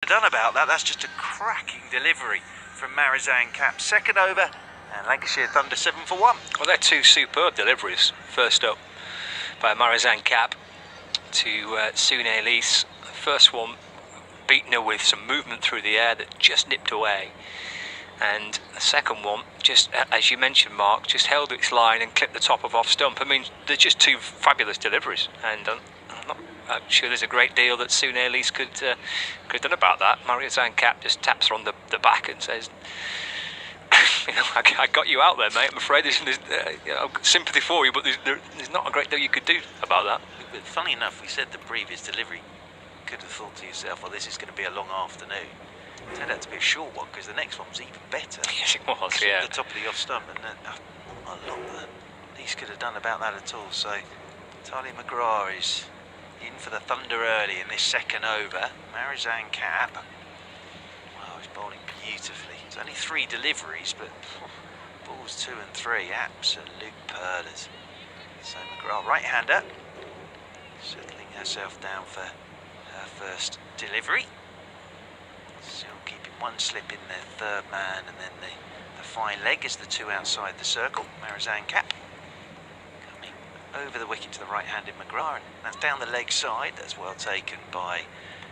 Done about that. That's just a cracking delivery from Marizanne Cap. Second over, and Lancashire Thunder 7 for 1. Well, they're two superb deliveries. First up by Marizanne Cap to Sune Elise. The first one beaten her with some movement through the air that just nipped away. And the second one, just as you mentioned, Mark, just held its line and clipped the top of off stump. I mean, they're just two fabulous deliveries, and I'm sure there's a great deal that Sune Elise could have done about that. Marizanne Cap just taps her on the back and says, you know, I got you out there, mate. I'm afraid there's sympathy for you, but there's not a great deal you could do about that. But funny enough, we said the previous delivery, you could have thought to yourself, well, this is going to be a long afternoon. It turned out to be a short one, because the next one was even better. Yes, it was, yeah. At the top of the off stump, and a lot that Elise could have done about that at all. So Talia McGrath is in for the Thunder early in this second over. Marizanne Cap, wow, he's bowling beautifully. It's only 3 deliveries, but balls 2 and 3, absolute pearlers. So McGrath, right-hander, settling herself down for her first delivery. Still keeping one slip in their third man, and then the fine leg is the 2 outside the circle. Marizanne Cap coming over the wicket to the right-handed McGrath, and that's down the leg side. That's well taken by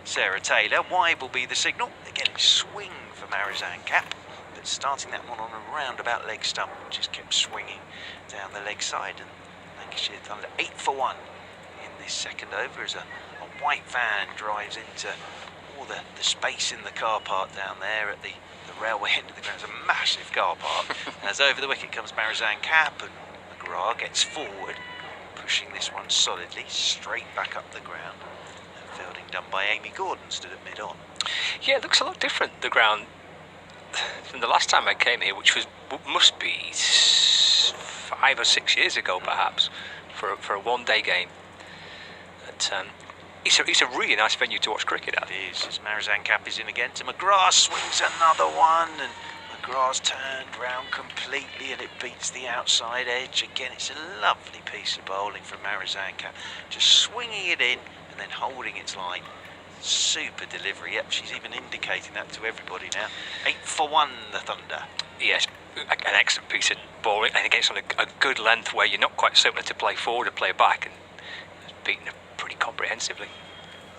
Sarah Taylor. Wide will be the signal. Again, it's swing for Marizanne Cap, but starting that one on a roundabout leg stump, just kept swinging down the leg side. And Lancashire Thunder 8 for 1 in this second over as a white van drives into all the space in the car park down there at the railway end of the ground. It's a massive car park. As over the wicket comes Marizanne Cap, and McGrath gets forward, pushing this one solidly straight back up the ground. And fielding done by Amy Gordon, stood at mid-on. Yeah, it looks a lot different, the ground, than the last time I came here, which must be 5 or 6 years ago, perhaps, for a one-day game. But, It's a really nice venue to watch cricket at. It is, as Marizanne Cap is in again to McGrath, swings another one, and McGrath's turned round completely, and it beats the outside edge. Again, it's a lovely piece of bowling from Marizanne Cap, just swinging it in and then holding its line. Super delivery. Yep, she's even indicating that to everybody now. 8 for 1, the Thunder. Yes, an excellent piece of bowling, and against on a good length where you're not quite certain to play forward or play back, and it's beaten pretty comprehensively.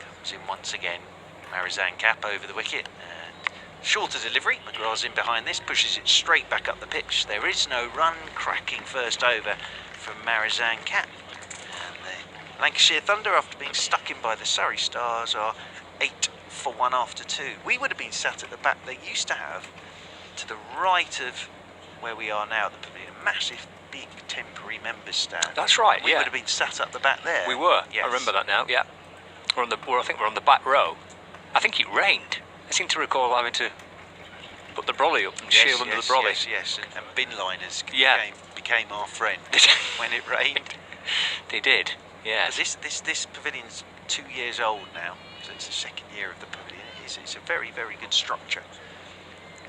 Comes in once again. Marizanne Cap over the wicket, and shorter delivery. McGrath's in behind this, pushes it straight back up the pitch. There is no run. Cracking first over from Marizanne Cap. And the Lancashire Thunder, after being stuck in by the Surrey Stars, are 8 for 1 after 2. We would have been sat at the back. They used to have, to the right of where we are now, the pavilion, a massive big temporary members stand. That's right, we yeah. would have been sat at the back there. We were, yes. I remember that now, yeah. I think we're on the back row. I think it rained. I seem to recall having to put the brolly up and shield under the brolly. Yes, and bin liners became our friend when it rained. They did, yeah. This pavilion's 2 years old now, so it's the second year of the pavilion. It's a very, very good structure.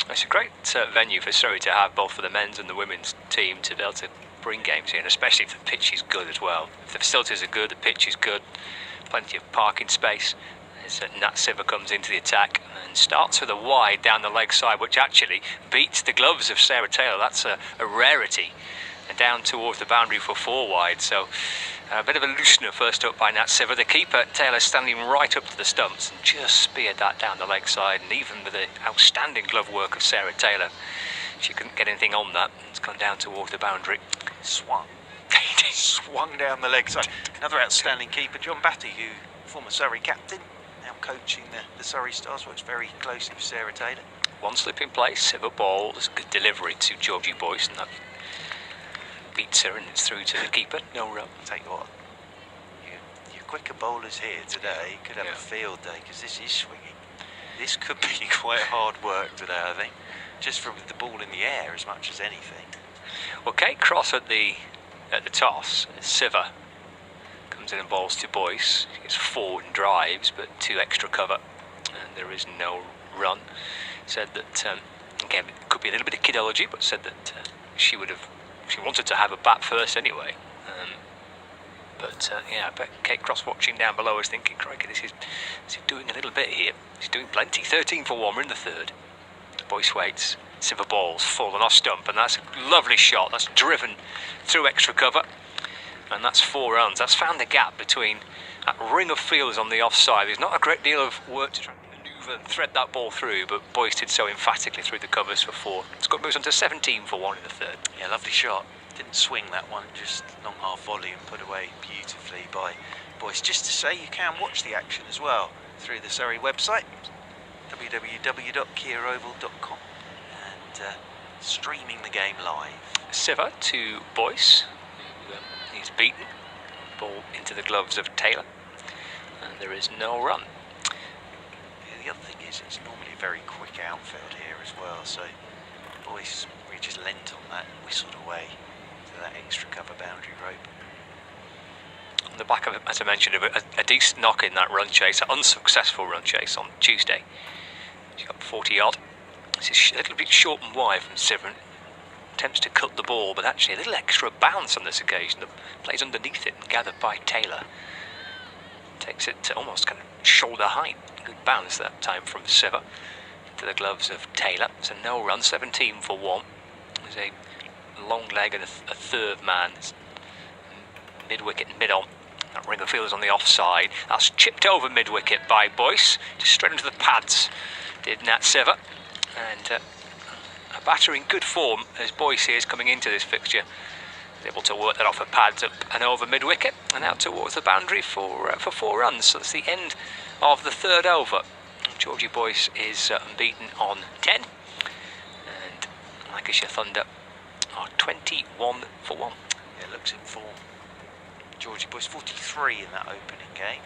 It's a great venue for Surrey to have, both for the men's and the women's team, to be able to bring games in, especially if the pitch is good as well. If the facilities are good, the pitch is good, plenty of parking space. As Nat Siver comes into the attack and starts with a wide down the leg side, which actually beats the gloves of Sarah Taylor. That's a rarity. And down towards the boundary for 4 wide. So a bit of a loosener first up by Nat Siver. The keeper, Taylor, standing right up to the stumps and just speared that down the leg side. And even with the outstanding glove work of Sarah Taylor, she couldn't get anything on that. It's gone down towards the boundary. Swung down the leg side. Another outstanding keeper, John Batty, who former Surrey captain, now coaching the Surrey Stars, works very closely with Sarah Taylor. One slip in place, Siver balls, good delivery to Georgie Boyce, and that beats her and it's through to the keeper. No run. Tell you what, your quicker bowlers here today could have a field day, because this is swinging. This could be quite hard work today, I think, just from the ball in the air as much as anything. Well, Kate Cross at the toss. Siver comes in and bowls to Boyce. He gets forward and drives, but 2 extra cover, and there is no run. Said that again, it could be a little bit of kidology, but said that she wanted to have a bat first anyway. But yeah, I bet Kate Cross watching down below is thinking, crikey, this is doing a little bit here. He's doing plenty. 13 for 1, we're in the third. Boyce waits, Silver ball's fallen off stump, and that's a lovely shot. That's driven through extra cover, and that's 4 runs. That's found the gap between that ring of fielders on the offside. There's not a great deal of work to try and manoeuvre and thread that ball through, but Boyce did so emphatically through the covers for 4. Scott moves on to 17 for 1 in the third. Yeah, lovely shot. Didn't swing that one, just long half volley and put away beautifully by Boyce. Just to say, you can watch the action as well through the Surrey website, www.kiaoval.com, and streaming the game live. Siver to Boyce, who he's beaten. Ball into the gloves of Taylor, and there is no run. Yeah, the other thing is, it's normally a very quick outfield here as well, so Boyce really just leant on that and whistled away to that extra cover boundary rope. On the back of it, as I mentioned, a decent knock in that run chase, an unsuccessful run chase on Tuesday. She got 40 odd. This is a little bit short and wide from Siver. Attempts to cut the ball, but actually a little extra bounce on this occasion. The plays underneath it and gathered by Taylor. Takes it to almost kind of shoulder height. Good bounce that time from Siver to the gloves of Taylor. It's a no run, 17 for 1. There's a long leg and a third man. Mid-wicket, mid-on. That ring of fielders on the offside. That's chipped over mid-wicket by Boyce. Just straight into the pads did Nat Siver. And a batter in good form as Boyce is coming into this fixture. He's able to work that off of pads up and over mid-wicket and out towards the boundary for 4 runs. So that's the end of the third over. Georgie Boyce is unbeaten on 10. And Lancashire Thunder are 21 for 1. Yeah, looks in form. Georgie Boyce 43 in that opening game,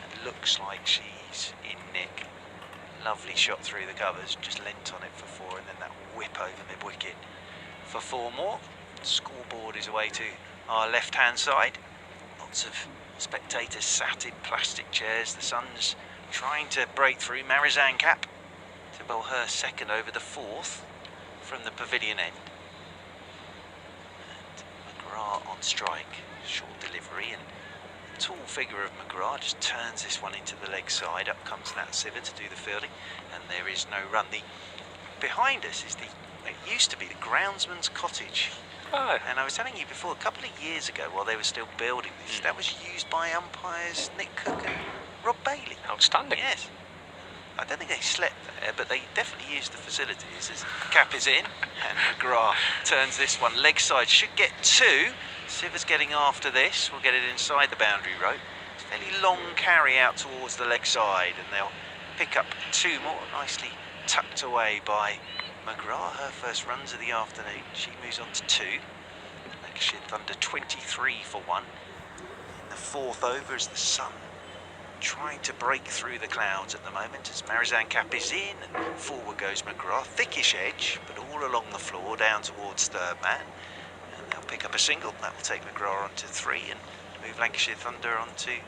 and looks like she's in nick. Lovely shot through the covers, just leant on it for 4, and then that whip over mid-wicket for 4 more. Scoreboard is away to our left-hand side. Lots of spectators sat in plastic chairs. The Sun's trying to break through. Marizanne Cap to bowl her second over the 4th from the pavilion end. And McGrath on strike. Short delivery, and the tall figure of McGrath just turns this one into the leg side. Up comes Nat Siver to do the fielding, and there is no run. Behind us is it used to be the groundsman's cottage. Oh. And I was telling you before, a couple of years ago, while they were still building this, that was used by umpires Nick Cook and Rob Bailey. Outstanding. Yes. I don't think they slept there, but they definitely used the facilities. As Cap is in, and McGrath turns this one leg side. Should get 2. Siver's getting after this. We'll get it inside the boundary rope. It's a fairly long carry out towards the leg side, and they'll pick up 2 more, nicely tucked away by McGrath. Her first runs of the afternoon. She moves on to 2. Lancashire Thunder 23 for 1. In the 4th over is the sun trying to break through the clouds at the moment as Marizanne Cap is in, and forward goes McGrath. Thickish edge, but all along the floor down towards third man. And they'll pick up a single. That will take McGrath on to 3 and move Lancashire Thunder on to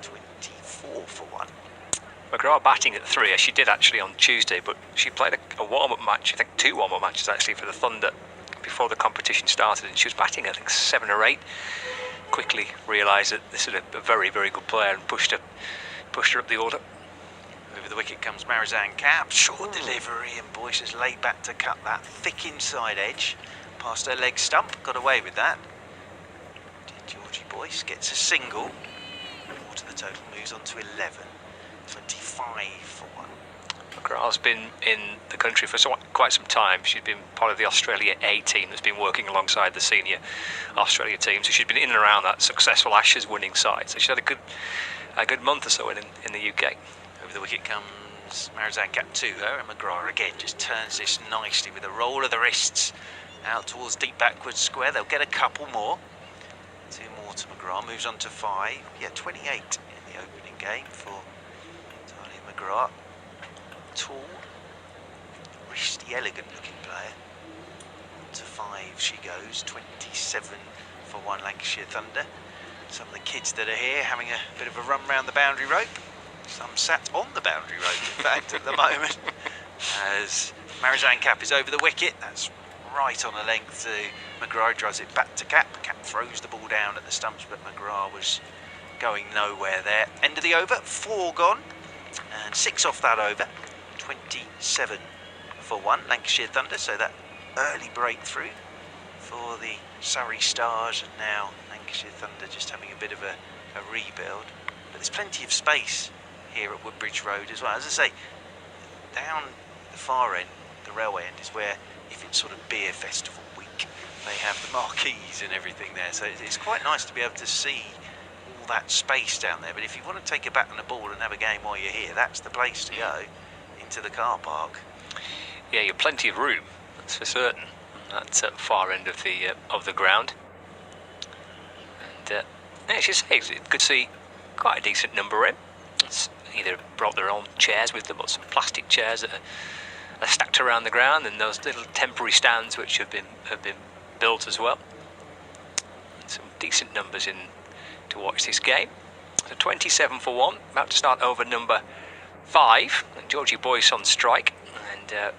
24 for 1. McGrath batting at 3, as she did actually on Tuesday, but she played a warm-up match, I think 2 warm-up matches actually for the Thunder before the competition started, and she was batting I think 7 or 8. Quickly realised that this is a very, very good player and pushed her up the order. Over the wicket comes Marizanne Cap, short delivery, and Boyce is laid back to cut that thick inside edge past her leg stump. Got away with that. Georgie Boyce gets a single. 4 to the total, moves on to 11. 25 for 1. McGrath's been in the country for quite some time. She's been part of the Australia A team that's been working alongside the senior Australia team. So she's been in and around that successful Ashes winning side. So she's had a good month or so in the UK. Over the wicket comes Marizanne Cap to her, and McGrath again just turns this nicely with a roll of the wrists out towards deep backwards square. They'll get a couple more. 2 more to McGrath, moves on to 5. Yeah, 28 in the opening game for Talia McGrath. Tall, wristy, elegant looking player. To 5 she goes, 27 for 1 Lancashire Thunder. Some of the kids that are here having a bit of a run round the boundary rope. Some sat on the boundary rope, in fact, at the moment. As Marizanne Cap is over the wicket, that's right on a length to McGrath, drives it back to Cap. Cap throws the ball down at the stumps, but McGrath was going nowhere there. End of the over, 4 gone, and 6 off that over. 27 for 1, Lancashire Thunder. So that early breakthrough for the Surrey Stars, and now Lancashire Thunder just having a bit of a rebuild. But there's plenty of space here at Woodbridge Road as well. As I say, down the far end, the railway end, is where, if it's sort of beer festival week, they have the marquees and everything there. So it's quite nice to be able to see all that space down there. But if you want to take a bat and a ball and have a game while you're here, that's the place to go, into the car park. Yeah, you've plenty of room, that's for certain. That's at the far end of the ground. And as you say, it's good to see quite a decent number in. It's either brought their own chairs with them, or some plastic chairs that are stacked around the ground, and those little temporary stands which have been built as well. And some decent numbers in to watch this game. So 27 for 1, about to start over number 5. And Georgie Boyce on strike, and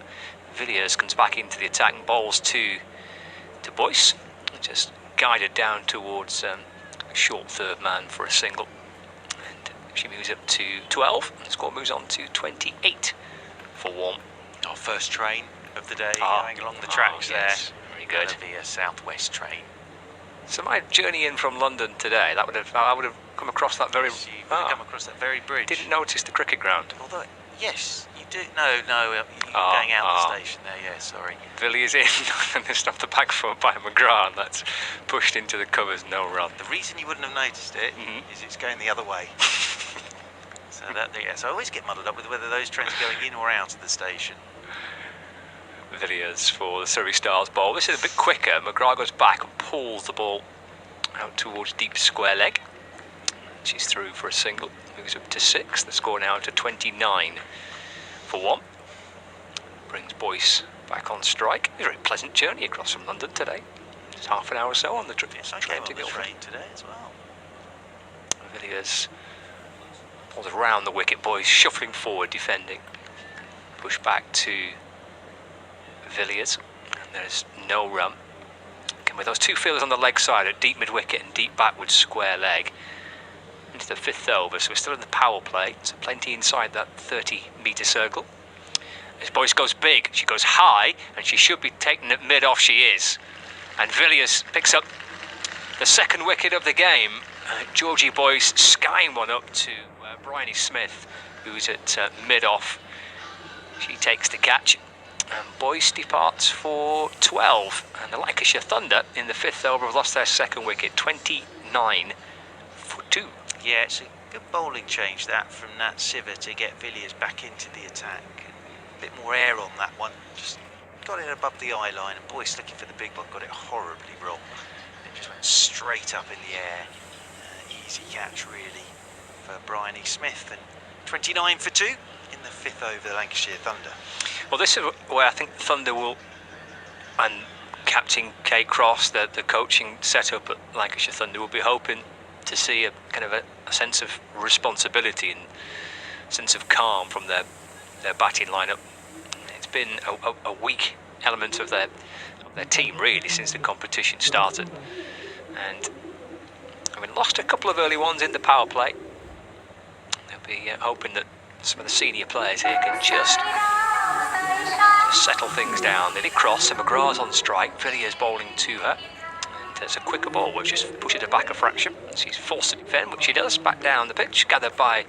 Villiers comes back into the attack and bowls to Boyce, just guided down towards a short third man for a single. And she moves up to 12, and the score moves on to 28 for 1. Our first train of the day going along the tracks yes. there. Very good. That'll be a Southwest train. So my journey in from London today, I would have come across that very. Yes, you would have come across that very bridge. Didn't notice the cricket ground. Although, yes, you do. No, you're going out the station there. Yeah, sorry. Villiers in, and they stopped the back foot by McGrath, and that's pushed into the covers, no run. The reason you wouldn't have noticed it is it's going the other way. So I always get muddled up with whether those trains are going in or out of the station. Villiers for the Surrey Stars bowl. This is a bit quicker. McGrath goes back and pulls the ball out towards deep square leg. She's through for a single. Moves up to 6. The score now to 29 for 1. Brings Boyce back on strike. It's a very pleasant journey across from London today. Just half an hour or so on the trip. Yes, I came on the train today as well. Villiers pulls around the wicket. Boyce shuffling forward, defending. Push back to Villiers, and there's no run. And with those two fielders on the leg side at deep mid-wicket and deep backwards square leg, into the 5th over, so we're still in the power play, so plenty inside that 30-metre circle. As Boyce goes big, she goes high, and she should be taken at mid-off. She is, and Villiers picks up the 2nd wicket of the game. Georgie Boyce skying one up to Bryony Smith, who's at mid-off. She takes the catch. And Boyce departs for 12, and the Lancashire Thunder in the 5th over have lost their 2nd wicket, 29 for 2. Yeah, it's a good bowling change that from Nat Siver to get Villiers back into the attack. A bit more air on that one, just got it above the eye line, and Boyce looking for the big one got it horribly wrong. It just went straight up in the air. Easy catch really for Bryony Smith, and 29 for 2 in the 5th over the Lancashire Thunder. Well, this is where I think Thunder will, and Captain Kate Cross, the coaching setup at Lancashire Thunder, will be hoping to see a kind of a sense of responsibility and sense of calm from their batting lineup. It's been a weak element of their team really since the competition started, and I mean, lost a couple of early ones in the power play. They'll be hoping that some of the senior players here can just settle things down. They did cross, and McGrath's on strike. Villiers bowling to her, and it's a quicker ball which just pushes her back a fraction. She's forced to defend, which she does. Back down the pitch, gathered by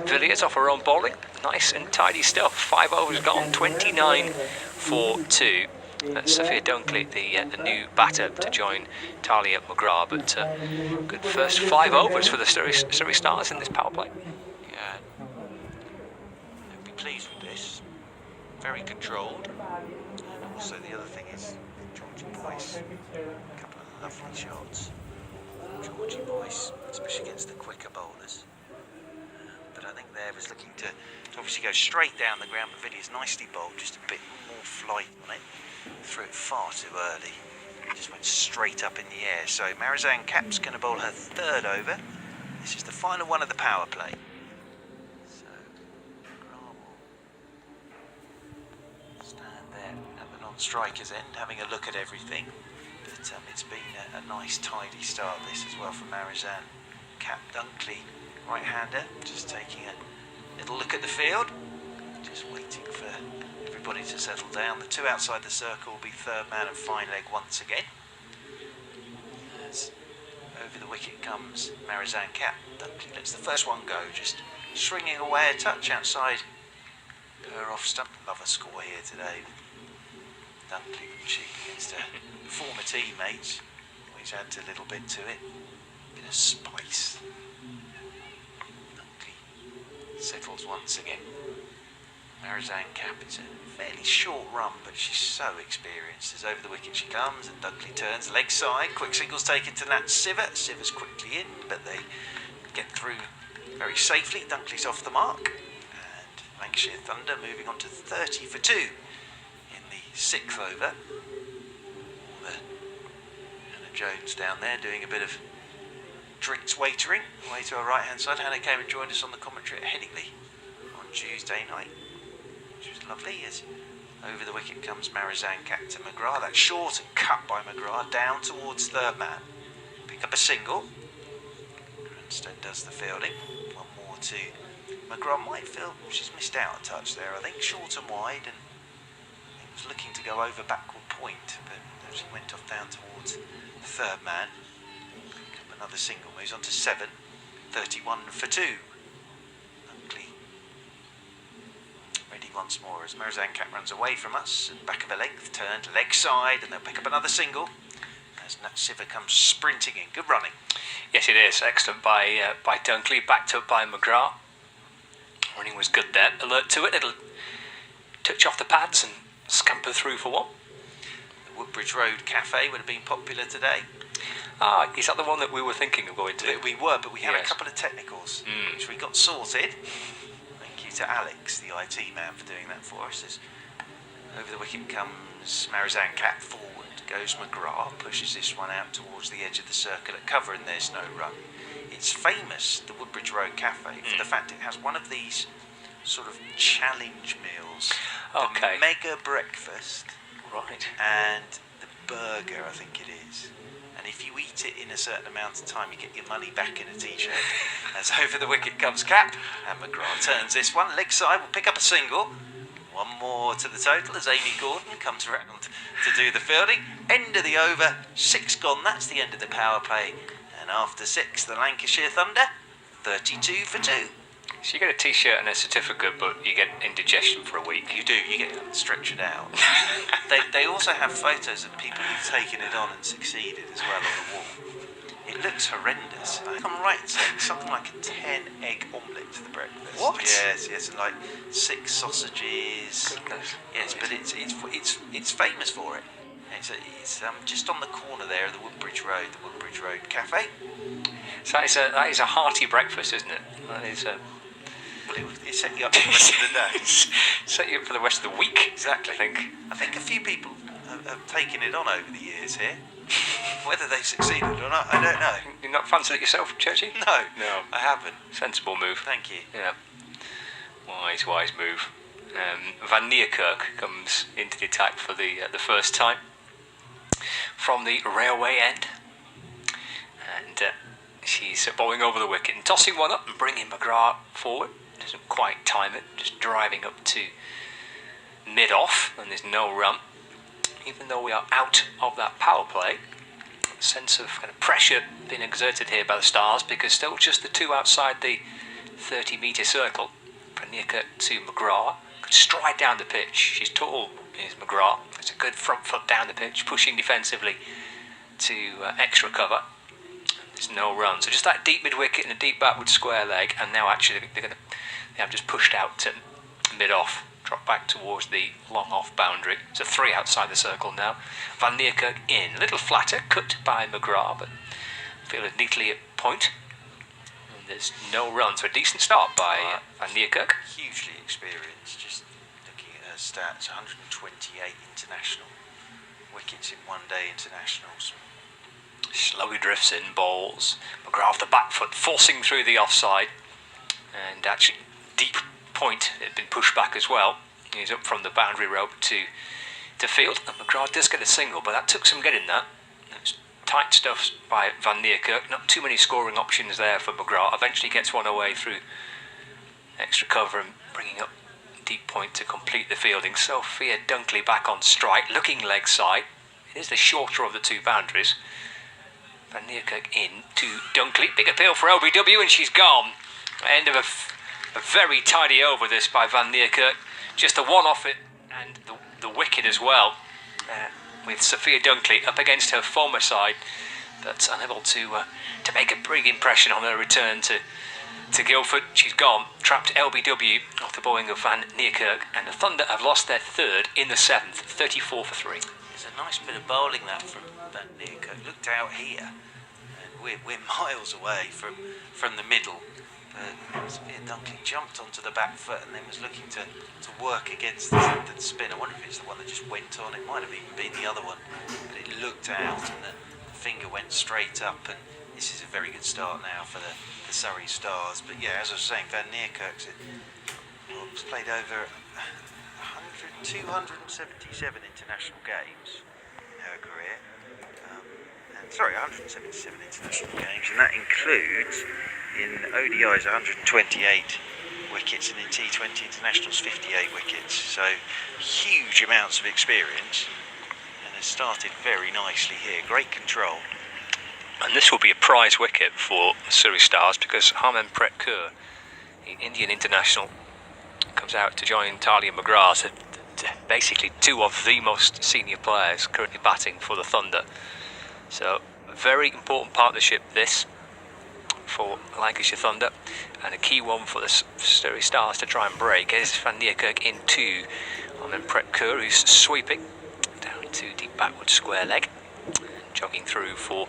Villiers off her own bowling. Nice and tidy stuff. 5 overs gone, 29 for 2. That's Sophia Dunkley, the new batter, to join Talia McGrath. But good first 5 overs for the Surrey Stars in this power play. Yeah, I'd be pleased with this. Very controlled. And also the other thing is Georgie Boyce. A couple of lovely shots. Georgie Boyce, especially against the quicker bowlers. But I think there was looking to obviously go straight down the ground, but Villiers nicely bowled, just a bit more flight on it. Threw it far too early. It just went straight up in the air. So Marizanne Kapp's going to bowl her 3rd over. This is the final one of the power play. So McGrath will stand there at the non-striker's end, having a look at everything. But But it's been a nice tidy start this as well from Marizanne. Cap Dunkley, right-hander, just taking a little look at the field, just waiting for everybody to settle down. The two outside the circle will be third man and fine leg once again. As over the wicket comes Marizanne. Cap Dunkley lets the first one go, just swinging away a touch outside her off stump. Love a score here today. Dunkley cheek against her former teammates, which adds a little bit to it. Bit of spice. Dunkley settles once again. Marizanne Cap is a fairly short run, but she's so experienced. As over the wicket she comes, and Dunkley turns leg side. Quick singles taken to Nat Siver. Siver's quickly in, but they get through very safely. Dunkley's off the mark, and Lancashire Thunder moving on to 30 for 2 in the 6th over. Hannah Jones down there doing a bit of drinks waitering away to our right hand side. Hannah came and joined us on the commentary at Headingley on Tuesday night, which was lovely. As over the wicket comes Marizanne Cap to McGrath. That's short and cut by McGrath down towards third man. Pick up a single. Cranstoun does the fielding. One more to McGrath. Might feel she's missed out a touch there, I think. Short and wide, and I think was looking to go over backward point, but she went off down towards the third man. Pick up another single. Moves on to 7. 31 for 2. Dunkley ready once more as Marizanne Cap runs away from us, and back of a length, turned leg side, and they'll pick up another single as Nat Siver comes sprinting in. Good running. Yes, it is. Excellent by Dunkley, backed up by McGrath. Running was good there. Alert to it. It'll touch off the pads and scamper through for one. The Woodbridge Road Cafe would have been popular today. Ah, is that the one that we were thinking of going to? We were, but we had Yes. a couple of technicals, which we got sorted. Thank you to Alex, the IT man, for doing that for us. As over the wicket comes Marizanne Cap forward. Goes McGrath, pushes this one out towards the edge of the circle at cover, and there's no run. It's famous, the Woodbridge Road Cafe, for the fact it has one of these sort of challenge meals. Okay. The mega breakfast. Right. And the burger, I think it is. And if you eat it in a certain amount of time, you get your money back in a t-shirt. As over the wicket comes Cap, and McGrath turns this one. Leg side will pick up a single. One more to the total as Amy Gordon comes around to do the fielding. End of the over, 6 gone. That's the end of the power play. And after 6, the Lancashire Thunder, 32 for 2. So you get a t-shirt and a certificate, but you get indigestion for a week. You do, you get stretched out. They also have photos of people who've taken it on and succeeded as well on the wall. It looks horrendous. I think I'm right in saying something like a 10-egg omelette to the breakfast. What? Yes, and like 6 sausages. Goodness. Yes, but it's famous for it. It's just on the corner there of the Woodbridge Road Cafe. So that is a hearty breakfast, isn't it? That is Well, it set you up for the rest of the day. set you up for the rest of the week. Exactly. I a think. few people have taken it on over the years here. Whether they succeeded or not, I don't know. You're not fancied it yourself, Churchy? No, No. I haven't. Sensible move. Thank you. Yeah. Wise move. Van Niekerk comes into the attack for the first time from the railway end, and she's bowling over the wicket and tossing one up and bringing McGrath forward. Doesn't quite time it, just driving up to mid-off, and there's no run. Even though we are out of that power play, a sense of kind of pressure being exerted here by the Stars, because still just the two outside the 30-metre circle. Van Niekerk to McGrath. Could stride down the pitch. She's tall, is McGrath. It's a good front foot down the pitch, pushing defensively to extra cover. There's no run. So just that deep mid-wicket and a deep backward square leg, and now actually they have just pushed out to mid-off, drop back towards the long-off boundary. So 3 outside the circle now. Van Niekerk in. A little flatter, cut by McGrath, but fielded neatly at point. And there's no run, so a decent start by Van Niekerk. Hugely experienced, just looking at her stats, 128 international wickets in one-day internationals. Slowly drifts in, bowls. McGrath the back foot forcing through the offside, and actually deep point had been pushed back as well. He's up from the boundary rope to field, and McGrath does get a single, but that took some getting that. tight stuff by Van Niekerk. Not too many scoring options there for McGrath. Eventually gets one away through extra cover and bringing up deep point to complete the fielding. Sophia Dunkley back on strike, looking leg side. It is the shorter of the two boundaries. Van Niekerk in to Dunkley. Big appeal for LBW and she's gone. End of a very tidy over this by Van Niekerk. Just a one off it and the wicket as well. With Sophia Dunkley up against her former side, but unable to make a big impression on her return to Guildford. She's gone. Trapped LBW off the bowling of Van Niekerk, and the Thunder have lost their third in the seventh, 34 for 3. It's a nice bit of bowling that from Van Niekerk. Looked out here, and we're miles away from the middle. But Sophia Dunkley jumped onto the back foot and then was looking to work against the spin. I wonder if it's the one that just went on. It might have even been the other one, but it looked out and the finger went straight up. And this is a very good start now for the Surrey Stars. But yeah, as I was saying, Van Niekerk's played over 277 international games in her career. 177 international games, and that includes in ODIs 128 wickets, and in T20 internationals 58 wickets. So huge amounts of experience, and has started very nicely here. Great control. And this will be a prize wicket for Surrey Stars because Harmanpreet Kaur, the Indian international, comes out to join Talia McGrath. So basically two of the most senior players currently batting for the Thunder. So a very important partnership this for Lancashire Thunder, and a key one for the Surrey Stars to try and break. Is Van Niekerk into Harmanpreet Kaur, who's sweeping down to deep backward square leg, jogging through for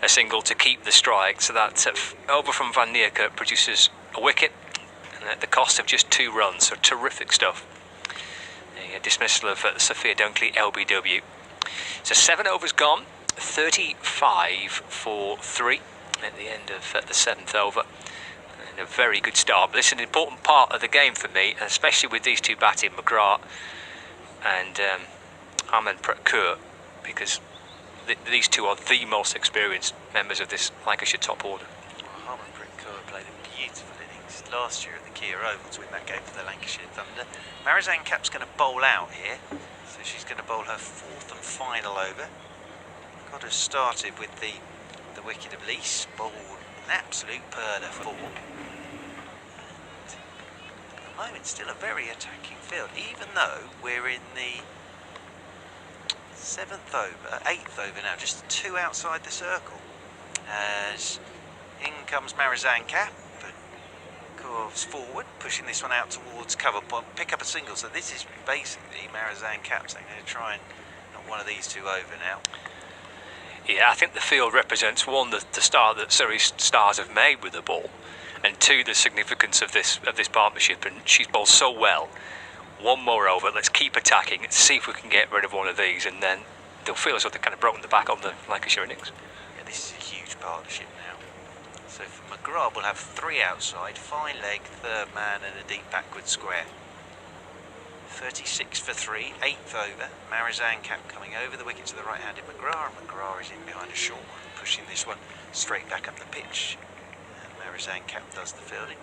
a single to keep the strike. So that over from Van Niekerk produces a wicket, and at the cost of just 2 runs. So terrific stuff. A dismissal of Sophia Dunkley, LBW. So 7 overs gone, 35 for 3 at the end of the 7th over, and a very good start. But this is an important part of the game for me, especially with these two batting, McGrath and Harmanpreet Kaur, because these two are the most experienced members of this Lancashire top order. Well, Harmanpreet Kaur played a beautiful innings last year at the Kia Oval to win that game for the Lancashire Thunder. Marizanne Kapp's going to bowl out here, so she's going to bowl her 4th and final over. Got her started with the wicket of Lease, bowled an absolute perler for. And at the moment, still a very attacking field, even though we're in the 7th over, 8th over now, just 2 outside the circle. As in comes Marizanne Kapp, but Kaur's forward, pushing this one out towards cover point, pick up a single. So this is basically Marizanne Kapp saying they're going to try and knock one of these two over now. Yeah, I think the field represents, one, the start that Surrey Stars have made with the ball, and 2, the significance of this partnership. And she's bowled so well. 1 more over, let's keep attacking, let's see if we can get rid of one of these, and then they'll feel as though they've kind of broken the back on the Lancashire innings. Yeah, this is a huge partnership now. So for McGrath, we'll have 3 outside, fine leg, 3rd man, and a deep backward square. 36 for 3, 8th over. Marizanne Kapp coming over the wicket to the right-handed McGrath, and McGrath is in behind a short one, pushing this one straight back up the pitch. And Marizanne Kapp does the fielding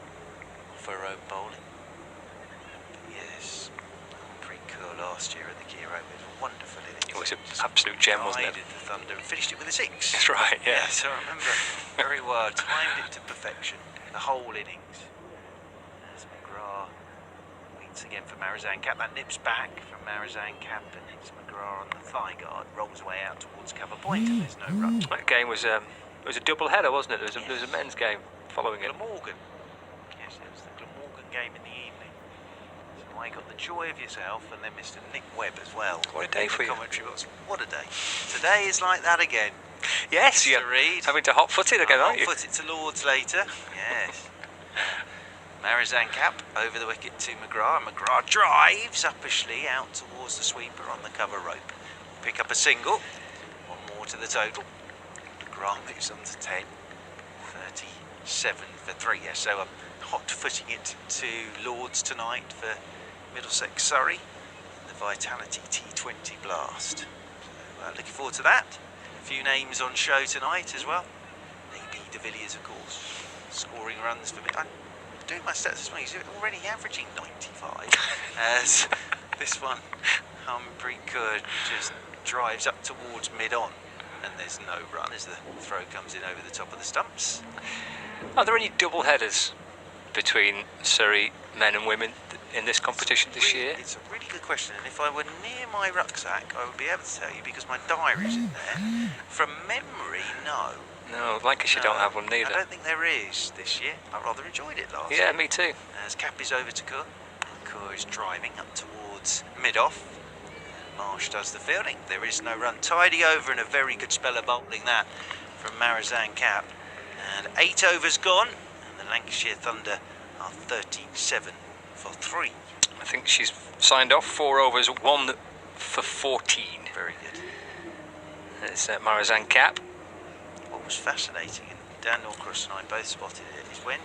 for her own bowling. But yes, Harmanpreet Kaur last year at the Kia Oval was a wonderful innings. It was an absolute gem, wasn't it? Guided the Thunder and finished it with a 6. That's right, yeah. So I remember very well, timed it to perfection, the whole innings. As McGrath waits again for Marizanne Kapp. That nips back from Marizanne Kapp, and it's McGrath on the thigh guard, rolls away out towards cover point, and there's no run. That game was a double header, wasn't it? There was a men's game following it. Glamorgan. Yes, it was the Glamorgan game in the evening. So I got the joy of yourself, and then Mr. Nick Webb as well. What a day for you. Commentary box. What a day. Today is like that again. Yes, Mr. Reed. Having to hot-foot it again, aren't you? Hot-foot it to Lords later. Yes. Marizanne Kapp over the wicket to McGrath. McGrath drives uppishly out towards the sweeper on the cover rope. Pick up a single. 1 more to the total. McGrath moves on to 10. 37 for 3. Yes, so I'm hot-footing it to Lords tonight for Middlesex Surrey. The Vitality T20 Blast. So looking forward to that. A few names on show tonight as well. AB de Villiers, of course, scoring runs for me. I'm doing my stats this morning. He's already averaging 95. As this one, Humphrey Could just drives up towards mid-on, and there's no run as the throw comes in over the top of the stumps. Are there any double headers between Surrey men and women in this competition this year? It's a really good question, and if I were near my rucksack, I would be able to tell you because my diary's in there. From memory, no. No, Lancashire don't have one neither. I don't think there is this year. I rather enjoyed it last year. Yeah, me too. As cap is over to Cook. Cook is driving up towards mid-off. Marsh does the fielding. There is no run. Tidy over and a very good spell of bowling that from Marizanne Cap. And 8 overs gone. And the Lancashire Thunder are 37 for 3. I think she's signed off 4 overs, 1 for 14. Very good. There's Marizanne Cap. What was fascinating, and Dan Norcross and I both spotted it, is when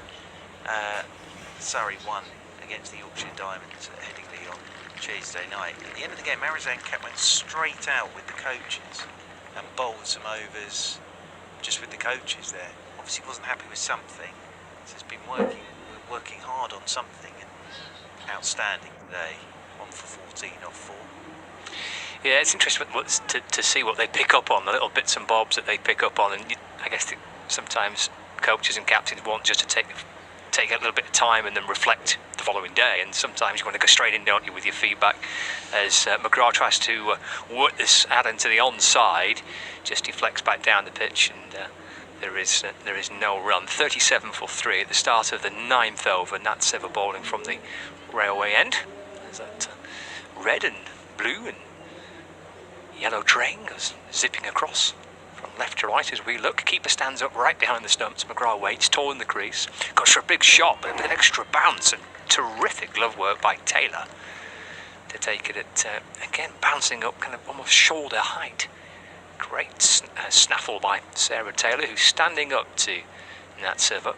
Surrey won against the Yorkshire Diamonds at Headingley on Tuesday night. At the end of the game, Marizanne Cap went straight out with the coaches and bowled some overs just with the coaches there. Obviously wasn't happy with something, so has been working hard on something, and outstanding today. 1 for 14 off 4. Yeah, it's interesting to see what they pick up on, the little bits and bobs that they pick up on, and I guess sometimes coaches and captains want just to take a little bit of time and then reflect the following day, and sometimes you want to go straight in, don't you, with your feedback, as McGrath tries to work this out into the onside, just deflects back down the pitch, and there is no run. 37 for 3 at the start of the 9th over. Nat Sever bowling from the railway end. There's that red and blue and yellow train goes zipping across from left to right as we look. Keeper stands up right behind the stumps. McGrath waits, tall in the crease. Goes for a big shot, but a bit of extra bounce and terrific glove work by Taylor to take it at, again, bouncing up kind of almost shoulder height. Great snaffle by Sarah Taylor, who's standing up to Nat Sever.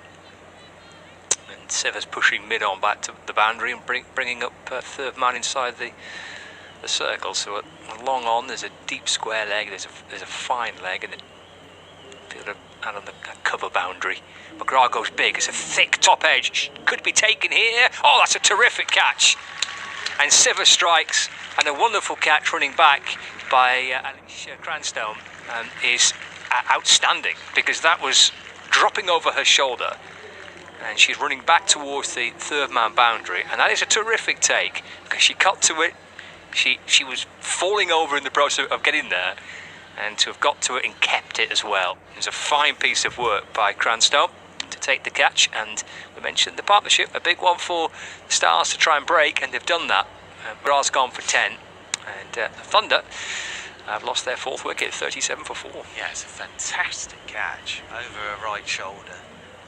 And Sever's pushing mid-on back to the boundary and bringing up third man inside the circle. So long on, there's a deep square leg, there's a fine leg, and then fielder out on the cover boundary. McGrath goes big, it's a thick top edge, could be taken here. Oh, that's a terrific catch. And Sever strikes, and a wonderful catch running back by Alicia Cranstone is outstanding, because that was dropping over her shoulder and she's running back towards the third man boundary, and that is a terrific take because she cut to it. She was falling over in the process of getting there, and to have got to it and kept it as well. It was a fine piece of work by Cranstone to take the catch, and we mentioned the partnership, a big one for the Stars to try and break, and they've done that. McGrath's gone for 10, and the Thunder have lost their 4th wicket, 37 for 4. Yeah, it's a fantastic catch over her right shoulder.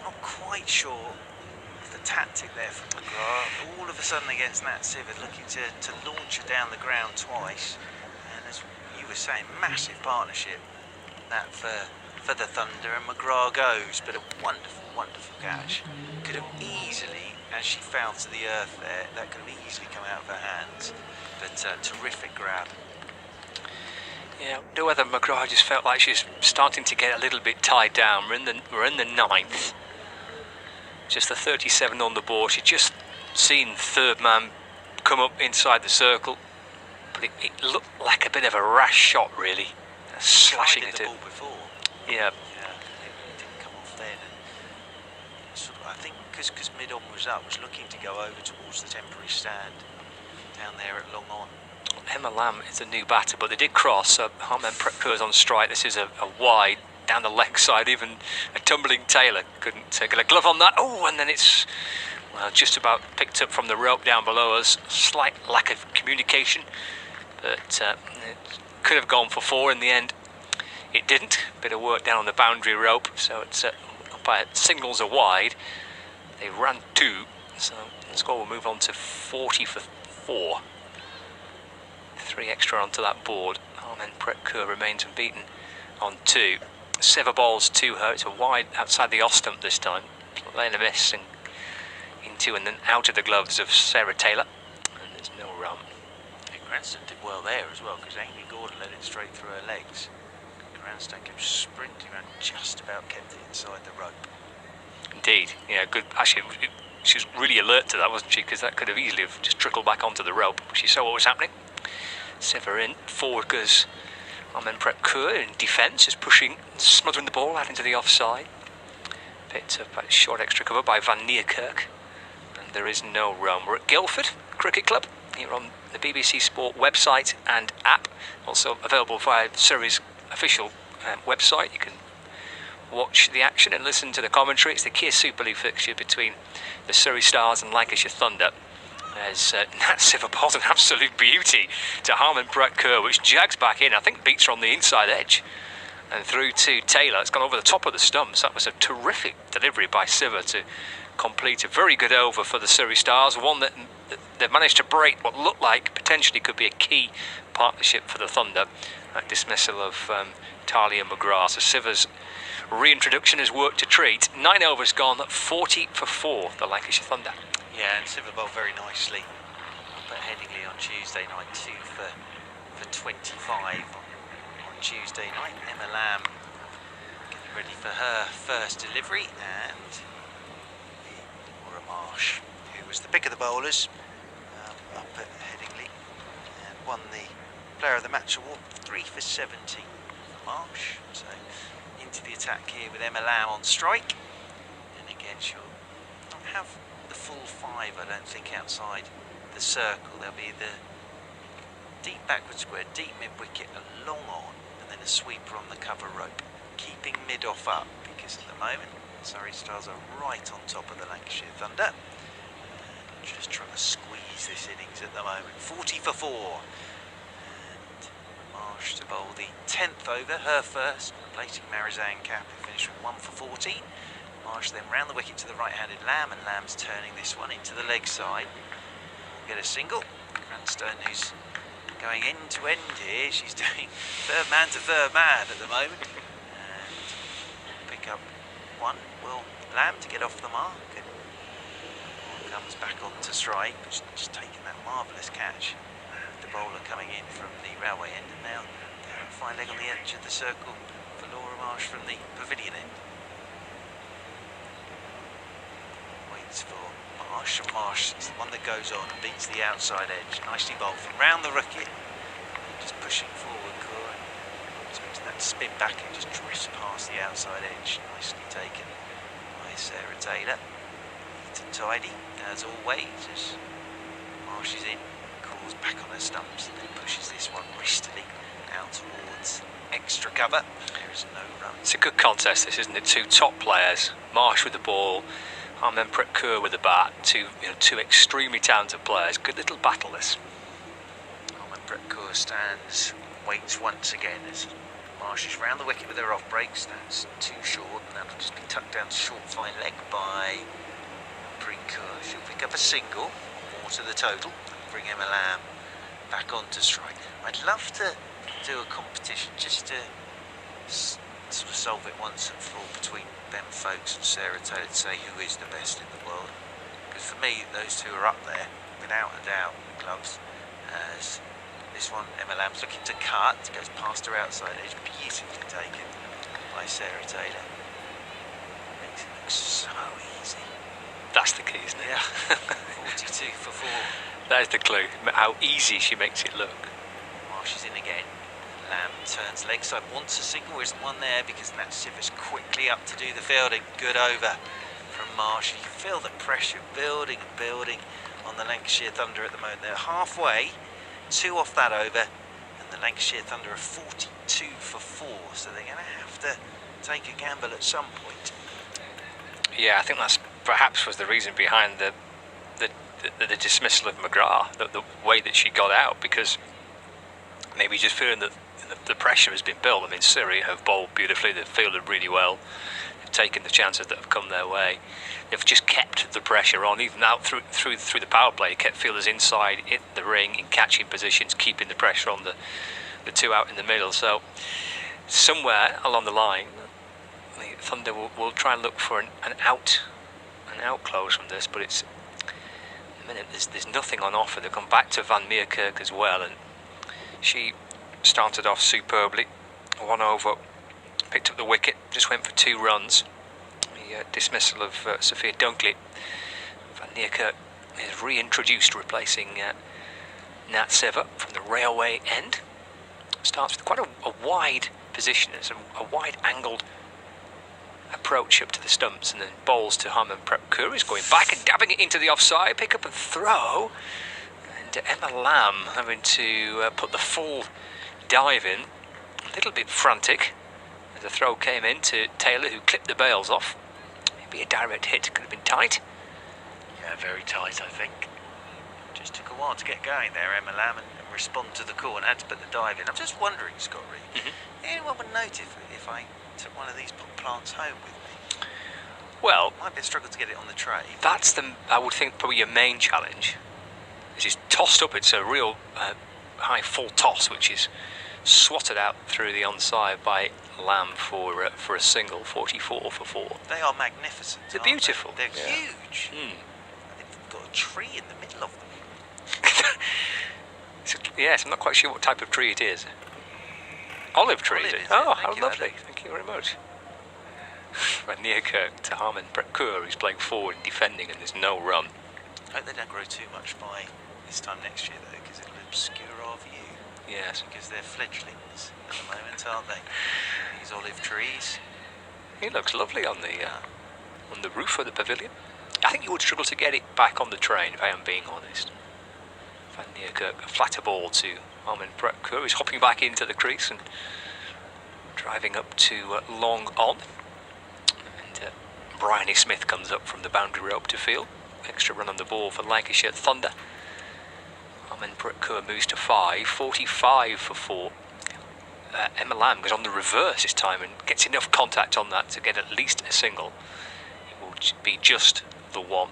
Not quite sure of the tactic there from McGrath. All of a sudden against Nat Sever, looking to launch her down the ground twice. And as you were saying, massive partnership that for the Thunder, and McGrath goes, but a wonderful, wonderful catch. Could have easily, as she fell to the earth there, that could have easily come out of her hands. But terrific grab. Yeah, I wonder whether McGrath just felt like she's starting to get a little bit tied down. We're in the 9th. Just the 37 on the board. She'd just seen third man come up inside the circle, but it looked like a bit of a rash shot, really, slashing at it. Ball before. Yeah. It didn't come off then. And sort of, I think because mid-on was up, was looking to go over towards the temporary stand down there at long on. Emma Lamb is a new batter, but they did cross. Harman Prepker's on strike. This is a wide down the leg side. Even a tumbling Taylor couldn't get a glove on that. Oh, and then it's just about picked up from the rope down below us. Slight lack of communication, but it could have gone for 4 in the end. It didn't. Bit of work down on the boundary rope, so it's umpire signals are wide. They ran 2, so the score will move on to 40 for 4. 3 extra onto that board. Harman Prepker remains unbeaten on 2. Sever balls to her. It's a wide outside the off stump this time. Playing a miss and into and then out of the gloves of Sarah Taylor. And there's no run. I think Cranston did well there as well, because Amy Gordon let it straight through her legs. Grandstand kept sprinting around, just about kept it inside the rope. Indeed, yeah, good. Actually, she was really alert to that, wasn't she? Because that could have easily have just trickled back onto the rope. She saw what was happening. Severin forward goes Armen Prep-Coeur in defence, is pushing, smothering the ball out into the offside. Picked up a short extra cover by Van Niekerk. And there is no run. We're at Guildford Cricket Club, here on the BBC Sport website and app. Also available via Surrey's official website. You can watch the action and listen to the commentary. It's the Kia Super League fixture between the Surrey Stars and Lancashire Thunder. As Nat Siver bowls an absolute beauty to Armen Prep-Coeur, which jags back in. I think beats her on the inside edge. And through to Taylor. It's gone over the top of the stumps. That was a terrific delivery by Siver to complete a very good over for the Surrey Stars. One that they've managed to break what looked like potentially could be a key partnership for the Thunder. That dismissal of Talia McGrath. So Siver's reintroduction has worked a treat. 9 overs gone, 40 for 4, the Lancashire Thunder. Yeah, and Siver bowled very nicely up at Headingley on Tuesday night, 2 for 25 on Tuesday night. Emma Lamb getting ready for her first delivery, and Laura Marsh, who was the pick of the bowlers up at Headingley, and won the Player of the Match award, 3 for 70 for Marsh. So into the attack here with Emma Lamb on strike, and again she'll not have the full 5, I don't think, outside the circle. There'll be the deep backward square, deep mid-wicket, a long on, and then a sweeper on the cover rope, keeping mid-off up, because at the moment Surrey Stars are right on top of the Lancashire Thunder. And just trying to squeeze this innings at the moment. 40 for 4. And Marsh to bowl the 10th over, her first, replacing Marizanne Cap, who finished with 1 for 14. Marsh then round the wicket to the right-handed Lamb, and Lamb's turning this one into the leg side. We'll get a single. Grandstone, who's going end to end here, she's doing third man to third man at the moment. And pick up one. Will Lamb to get off the mark, and comes back onto strike. Just taking that marvellous catch. The bowler coming in from the railway end, and now they're a fine leg on the edge of the circle for Laura Marsh from the pavilion end. For Marsh, and Marsh is the one that goes on and beats the outside edge. Nicely bowled from round the wicket, just pushing forward, Coeur, expecting that to spin back and just drift past the outside edge. Nicely taken by Sarah Taylor. Neat and tidy, as always, as Marsh is in, calls back on her stumps, and then pushes this one wristily out towards extra cover. There is no run. It's a good contest, this, isn't it? Two top players, Marsh with the ball, Armen Prep-Coeur with the bat. Two extremely talented players. Good little battle, this. Armen Prep-Coeur stands, waits once again as Marsh is round the wicket with her off break. Stands too short, and that'll just be tucked down to short fine leg by Prep-Coeur. She'll pick up a single, more to the total, and bring Emma Lamb back onto strike. I'd love to do a competition just to sort of solve it once and for all between them folks and Sarah Taylor to say who is the best in the world. Because for me, those two are up there, without a doubt, clubs. As this one, Emma Lamb's looking to cut, goes past her outside edge, beautifully taken by Sarah Taylor. Makes it look so easy. That's the key, isn't it? Yeah, 42 for 4. That is the clue, how easy she makes it look. Marsh is in again. Lamb turns leg side, wants a single, there isn't one there because Nat Siver's quickly up to do the fielding. Good over from Marsh. You feel the pressure building and building on the Lancashire Thunder at the moment. They're halfway, 2 off that over, and the Lancashire Thunder are 42 for 4, so they're going to have to take a gamble at some point. Yeah, I think that's perhaps was the reason behind the dismissal of McGrath, the way that she got out, because maybe just feeling that the pressure has been built. I mean, Surrey have bowled beautifully, they've fielded really well, they've taken the chances that have come their way, they've just kept the pressure on, even out through the power play, kept fielders inside in the ring, in catching positions, keeping the pressure on the two out in the middle. So somewhere along the line, the Thunder will try and look for an out close from this, but it's a minute, there's nothing on offer. They've gone back to Van Niekerk as well, and she started off superbly. 1 over, picked up the wicket, just went for 2 runs. The dismissal of Sophia Dunkley. Van Niekerk is reintroduced, replacing Nat Sever from the railway end. Starts with quite a wide position, it's a wide angled approach up to the stumps, and then bowls to Harmanpreet Kaur, who's going back and dabbing it into the offside, pick up and throw, and Emma Lamb having to put the full dive in, a little bit frantic as the throw came in to Taylor, who clipped the bails off. Maybe a direct hit, could have been tight. Yeah, very tight, I think. Just took a while to get going there, Emma Lamb, and respond to the call and had to put the dive in. I'm just wondering, Scott Reed, anyone would notice if I took one of these plants home with me? Well, might be a struggle to get it on the tray. That's I would think, probably your main challenge. This is tossed up. It's a real high full toss, which is swatted out through the onside by Lamb for a single, 44 for 4. They are magnificent. They're beautiful. They're huge. They've got a tree in the middle of them. Yes, I'm not quite sure what type of tree it is. Olive tree, is it? Oh, how lovely. Thank you very much. Van Niekerk to Harmanpreet Kaur, who's playing forward and defending, and there's no run. I hope they don't grow too much by this time next year, though, because it'll obscure our view. Yes. Because they're fledglings at the moment, aren't they? These olive trees. He looks lovely on the roof of the pavilion. I think you would struggle to get it back on the train, if I am being honest. Van Niekerk, a flatter ball to Harmanpreet Kaur, who's hopping back into the crease and driving up to long on. And Bryony Smith comes up from the boundary rope to field. Extra run on the ball for Lancashire Thunder. Harmanpreet Kaur moves to 5, 45 for 4. Emma Lamb goes on the reverse this time and gets enough contact on that to get at least a single. It will be just the one.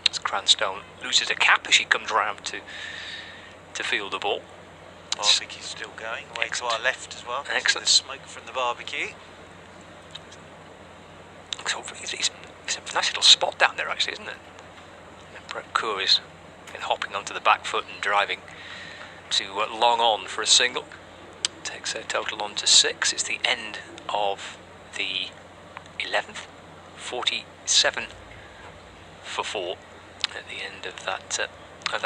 As Cranstone loses a cap as she comes round to field the ball. Barbecue's still going, away to our left as well. Excellent. The smoke from the barbecue. So it's a nice little spot down there, actually, isn't it? Brett Kaur is hopping onto the back foot and driving to long on for a single. Takes their total on to 6. It's the end of the 11th. 47 for 4 at the end of that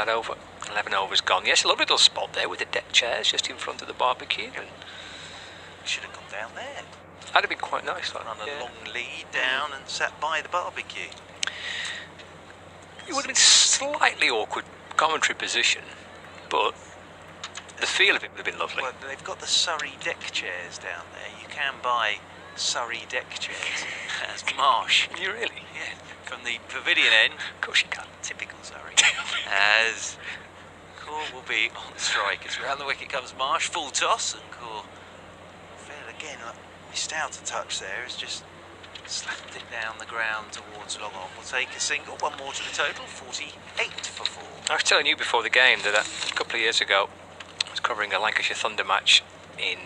over. 11 overs gone. Yes, a lovely little spot there with the deck chairs just in front of the barbecue. And should have gone down there. That'd have been quite nice. Run a long lead down and sat by the barbecue. It would have been slightly awkward commentary position, but the feel of it would have been lovely. Well, they've got the Surrey deck chairs down there. You can buy Surrey deck chairs as Marsh. You really? Yeah. From the pavilion end. Of course you can. Typical Surrey. As Kaur will be on strike. As round the wicket comes Marsh. Full toss, and Kaur, again, missed out a touch there. Has just slapped it down the ground towards long on. We'll take a single. One more to the total. 48 for 4. I was telling you before the game that a couple of years ago I was covering a Lancashire Thunder match in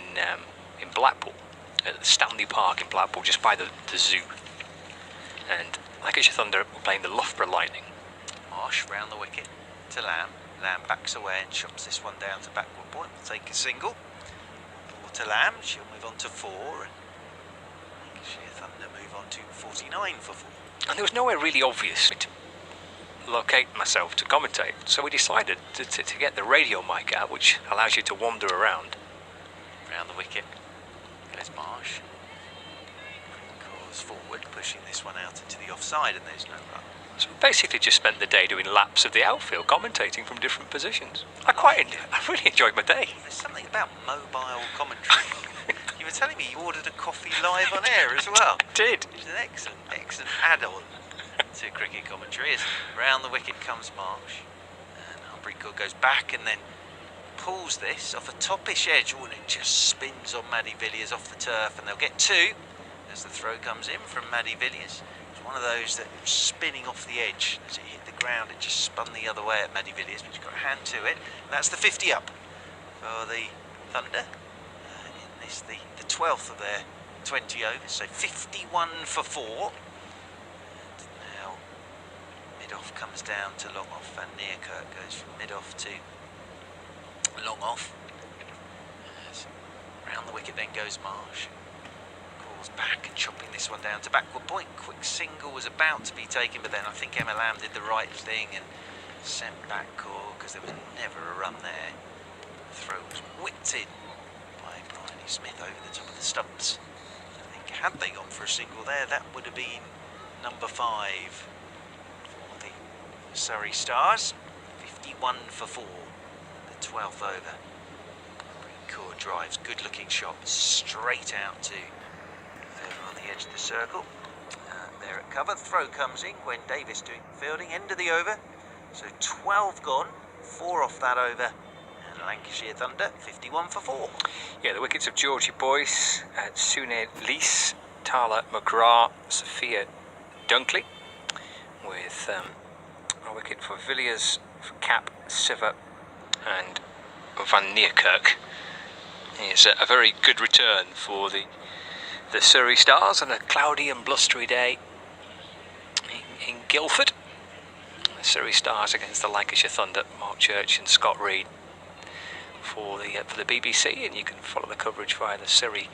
Blackpool, at Stanley Park in Blackpool, just by the zoo. And Lancashire Thunder were playing the Loughborough Lightning. Marsh round the wicket to Lamb. Lamb backs away and chops this one down to backward point. We'll take a single. Ball to Lamb. She'll move on to 4. And Lancashire Thunder move on to 49 for 4. And there was nowhere really obvious to locate myself to commentate, so we decided to get the radio mic out, which allows you to wander around. Round the wicket goes Marsh. Calls forward, pushing this one out into the offside, and there's no run. So we basically just spent the day doing laps of the outfield, commentating from different positions. I really enjoyed my day. There's something about mobile commentary. You were telling me you ordered a coffee live on air as well. I did. It's an excellent add-on to cricket commentary. As round the wicket comes Marsh, and Harmanpreet Kaur goes back and then pulls this off a toppish edge, and it just spins on Maddie Villiers off the turf, and they'll get 2 as the throw comes in from Maddie Villiers. It's one of those that was spinning off the edge. As it hit the ground, it just spun the other way at Maddie Villiers, but she's got a hand to it. And that's the 50 up for the Thunder. In this, the 12th of their 20 overs, so 51 for 4. Mid-off comes down to long off. Van Niekerk goes from mid-off to long off. Round the wicket then goes Marsh. Ball's back and chopping this one down to backward point. Quick single was about to be taken, but then I think Emma Lamb did the right thing and sent back Core because there was never a run there. The throw was whipped in by Bryony Smith over the top of the stumps. I think had they gone for a single there, that would have been number 5 for the Surrey Stars. 51 for 4, the 12th over. Core drives, good looking shot, straight out to over on the edge of the circle. There at cover, throw comes in, Gwen Davis doing fielding, end of the over. So 12 gone, 4 off that over, and Lancashire Thunder 51 for 4. Yeah, the wickets of Georgie Boyce, Sune Lees, Tala McGrath, Sophia Dunkley, with a wicket for Villiers, for Cap, Siver and Van Niekerk. It's a very good return for the Surrey Stars on a cloudy and blustery day in Guildford. The Surrey Stars against the Lancashire Thunder, Mark Church and Scott Reed for the BBC, and you can follow the coverage via the Surrey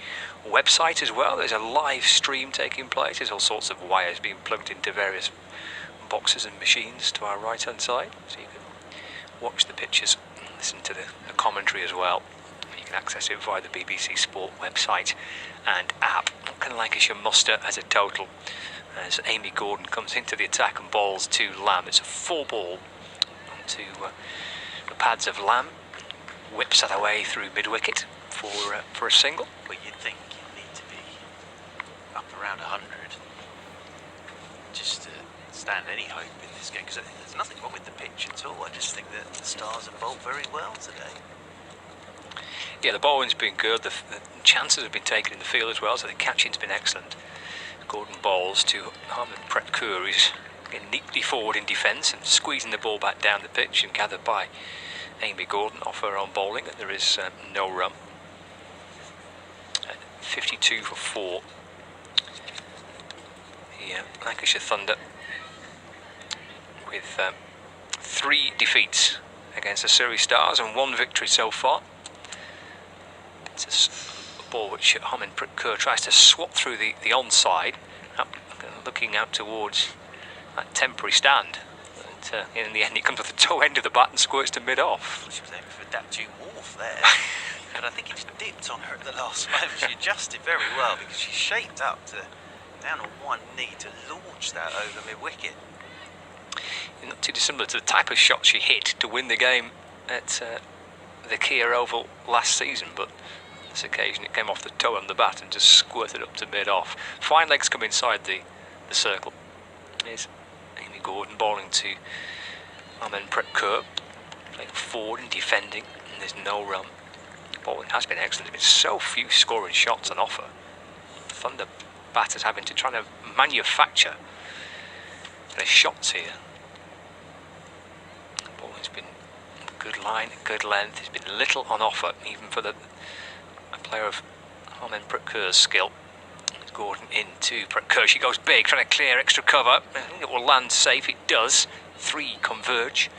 website as well. There's a live stream taking place. There's all sorts of wires being plugged into various boxes and machines to our right hand side, so you can watch the pictures and listen to the commentary as well. You can access it via the BBC Sport website and app. What can Lancashire muster as a total as Amy Gordon comes into the attack and bowls to Lamb? It's a 4 ball onto the pads of Lamb, whips that away through mid-wicket for a single. Well, you'd think you need to be up around 100 just to stand any hope in this game, because there's nothing wrong with the pitch at all. I just think that the Stars have bowled very well today. Yeah, the bowling's been good, the chances have been taken in the field as well, so the catching's been excellent. Gordon bowls to Harman Prep-Kaur, who's getting neatly forward in defence and squeezing the ball back down the pitch, and gathered by Amy Gordon off her own bowling, and there is no run. 52 for 4. The Lancashire Thunder with 3 defeats against the Surrey Stars and 1 victory so far. It's a ball which Harman Prep-Kaur tries to swap through the onside, looking out towards that temporary stand. But in the end, it comes off the toe end of the bat and squirts to mid-off. Well, she was aiming for Daptu Wharf there, but I think it just dipped on her at the last moment. She adjusted very well because she shaped up to down on one knee to launch that over mid-wicket. Not too dissimilar to the type of shot she hit to win the game at the Kia Oval last season, but on this occasion it came off the toe on the bat and just squirted up to mid-off. Fine legs come inside the circle. Here's Amy Gordon bowling to Harman Prep-Kaur, playing forward and defending, and there's no run. Bowling has been excellent. There's been so few scoring shots on offer. Thunder batters having to try to manufacture their shots here. The bowling's been good line, good length. There's been little on offer, even for a player of Harman Prep-Kaur's skill. Gordon into Prep-Kaur. She goes big, trying to clear extra cover. I think it will land safe. It does. 3 converge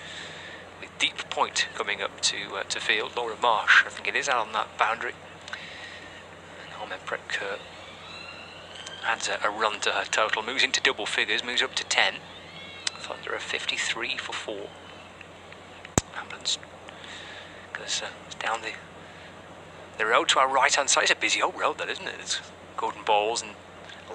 with deep point coming up to field. Laura Marsh, I think it is, out on that boundary. And Harman Prep-Kaur adds a run to her total. Moves into double figures. Moves up to 10. Thunder are 53 for 4. Ambulance goes down the road to our right hand side. It's a busy old road, that isn't it? It's Gordon bowls and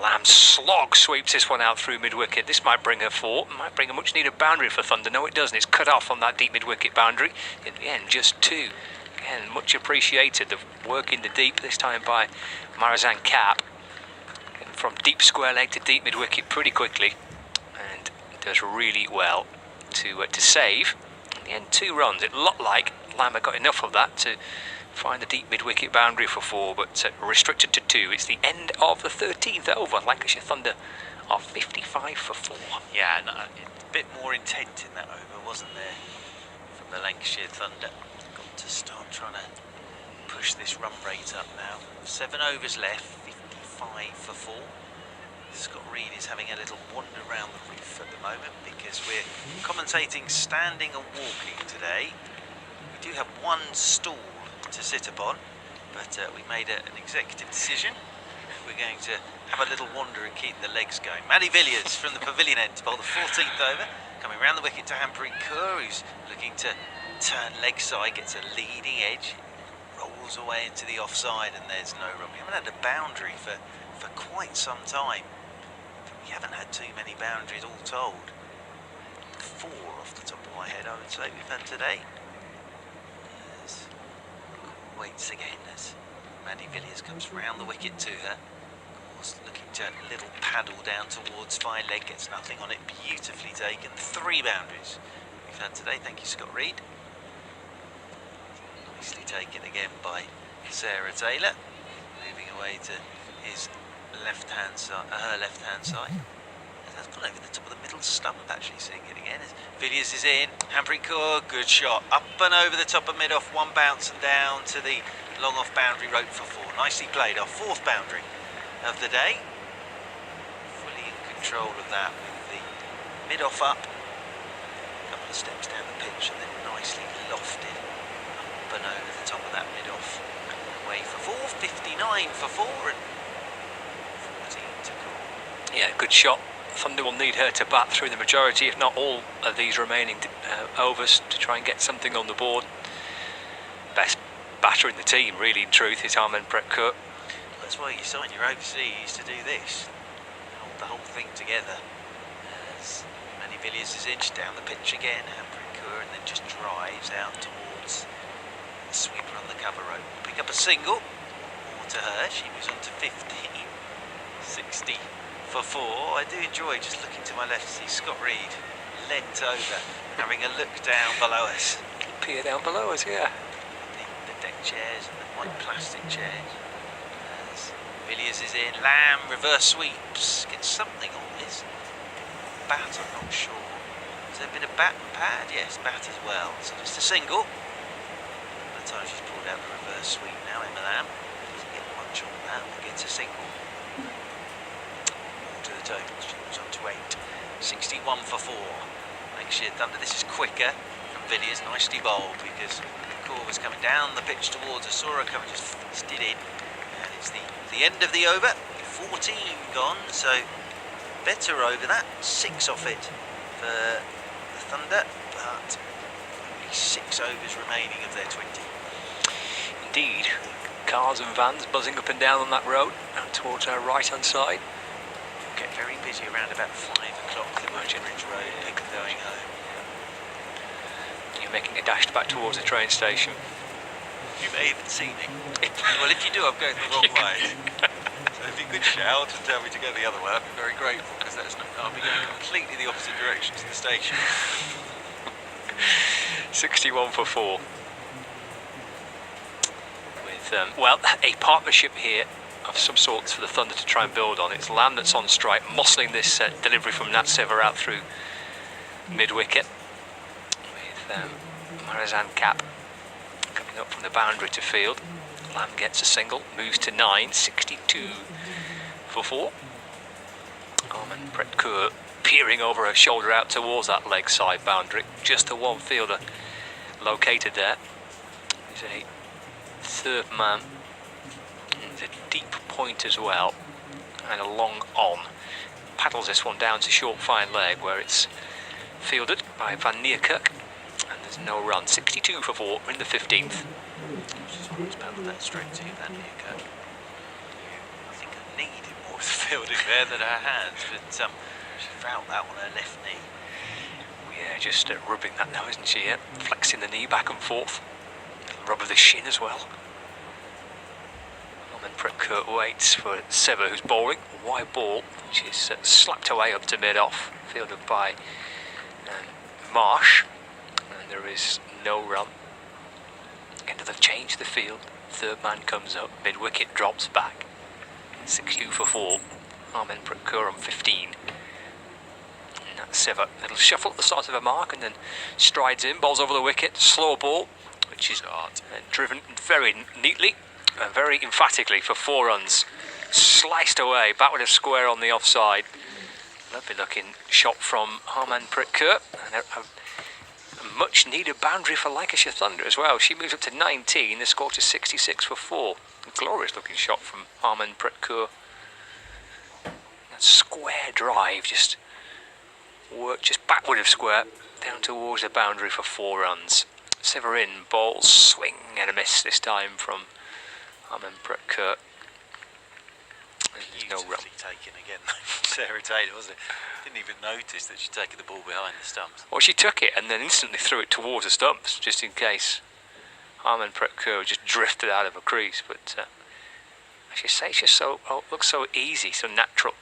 Lamb slog sweeps this one out through mid-wicket. This might bring her 4, might bring a much needed boundary for Thunder. No, it doesn't. It's cut off on that deep mid-wicket boundary. In the end, just 2. Again, much appreciated. The work in the deep, this time by Marizanne Cap. From deep square leg to deep mid-wicket pretty quickly, and does really well to save. In the end, 2 runs. It looked like Lamb got enough of that to find the deep mid-wicket boundary for 4, but restricted to 2. It's the end of the 13th over. Lancashire Thunder are 55 for 4. Yeah, no, a bit more intent in that over, wasn't there, from the Lancashire Thunder. Got to start trying to push this run rate up now. 7 overs left, 55 for 4. Scott Reed is having a little wander around the roof at the moment because we're commentating standing and walking today. We do have 1 stool to sit upon, but we made an executive decision we're going to have a little wander and keep the legs going. Maddie Villiers from the pavilion end to bowl the 14th over, coming round the wicket to Hampreet Kaur, who's looking to turn leg side, gets a leading edge, rolls away into the offside, and there's no run. We haven't had a boundary for quite some time. We haven't had too many boundaries all told. 4 off the top of my head, I would say, we've had today. Waits again as Maddie Villiers comes round the wicket to her. Of course, looking to little paddle down towards fine leg, gets nothing on it, beautifully taken. 3 boundaries we've had today, thank you Scott Reed. Nicely taken again by Sarah Taylor, moving away to his left-hand side, her left-hand side. That's gone over the top of the middle stump, actually seeing it again. As Villiers is in, Hampreet Kaur, good shot, up and over the top of mid-off, 1 bounce and down to the long-off boundary rope for 4. Nicely played, our 4th boundary of the day. Fully in control of that with the mid-off up, a couple of steps down the pitch and then nicely lofted up and over the top of that mid-off. Away for 4, 59 for 4 and 14 to call. Yeah, good shot. Thunder will need her to bat through the majority, if not all, of these remaining overs to try and get something on the board. Best batter in the team, really, in truth, is Harmanpreet Kaur. That's why you sign your overseas, to do this. Hold the whole thing together. As Maddie Villiers is inched down the pitch again, Hampreet Kaur, and then just drives out towards the sweeper on the cover rope. Pick up a single. More to her. She was on to 15. 60. For 4, I do enjoy just looking to my left to see Scott Reed leant over, having a look down below us. Peer down below us, yeah. The deck chairs and the white plastic chairs. As Villiers is in, Lamb, reverse sweeps, gets something on this. Bat, I'm not sure. Has there been a bat and pad? Yes, bat as well. So just a single. A couple of times she's pulled out the reverse sweep now, Emma Lamb. Doesn't get much on that, but gets a single. She was on to 8. 61 for 4. Lancashire Thunder. This is quicker from Villiers, nicely bowled, because Kaur was coming down the pitch towards us, saw her coming, just feasted in, and it's the end of the over. 14 gone, so better over that. 6 off it for the Thunder, but only 6 overs remaining of their 20. Indeed. Cars and vans buzzing up and down on that road and towards our right hand side. Get very busy around about 5 o'clock, the Merchant Ridge Road, people going home. You're making a dash back towards the train station. You may even see me. Well, if you do, I'm going the wrong way. So if you could shout and tell me to go the other way, I'd be very grateful, because I'll be going completely the opposite direction to the station. 61 for 4. With, well, a partnership here of some sorts for the Thunder to try and build on. It's Lamb that's on strike, muscling this delivery from Nat Sever out through mid-wicket, with Marizan Cap coming up from the boundary to field. Lamb gets a single, moves to 9, 62 for 4. Harmanpreet Kaur peering over her shoulder out towards that leg side boundary. Just the one fielder located there. He's a 3rd man. A deep point as well, and a long on. Paddles this one down to short fine leg, where it's fielded by Van Niekerk, and there's no run. 62 for 4 in the 15th. She's always battled that straight to Van Niekerk. I think I needed more of the fielding there than her hands, but she fouled that on her left knee. Yeah, just rubbing that now, isn't she? Yeah? Flexing the knee back and forth. Rub of the shin as well. Harmanpreet Kaur waits for Sever, who's bowling. Wide ball, which is slapped away up to mid-off, fielded by Marsh. And there is no run. Again, they've changed the field. 3rd man comes up, mid-wicket drops back. 62 for 4. Harmanpreet Kaur on 15. And that's Sever. Little shuffle at the start of a mark and then strides in, bowls over the wicket. Slow ball, which is driven very neatly. Very emphatically for 4 runs. Sliced away, backward of square on the offside. Lovely looking shot from Harmanpreet Kaur. And a much needed boundary for Lancashire Thunder as well. She moves up to 19, the score to 66 for 4. A glorious looking shot from Harmanpreet Kaur. That square drive, just work just backward of square, down towards the boundary for 4 runs. Severin, ball swing and a miss this time from Harman Prettkurt. There's no run. Beautifully taken again, Sarah Taylor, wasn't it? Didn't even notice that she'd taken the ball behind the stumps. Well, she took it and then instantly threw it towards the stumps, just in case Harman Prettkurt just drifted out of a crease. But I should say, it's just looks so easy, so natural.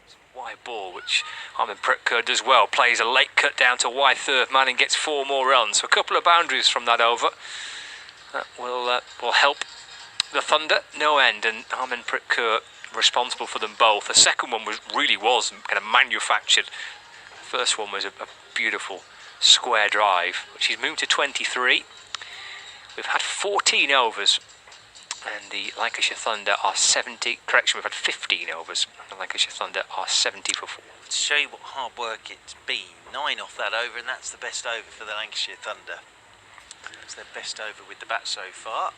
It's a wide ball, which Harman Prettkurt does well. Plays a late cut down to wide third man and gets 4 more runs. So a couple of boundaries from that over. That will help the Thunder no end, and Harman Prettkurt responsible for them both. The second one was kind of manufactured. The first one was a beautiful square drive, which is moved to 23. We've had 14 overs, and the Lancashire Thunder are 70. Correction, we've had 15 overs, and the Lancashire Thunder are 70 for 4. To show you what hard work it's been, 9 off that over, and that's the best over for the Lancashire Thunder. It's their best over with the bat so far.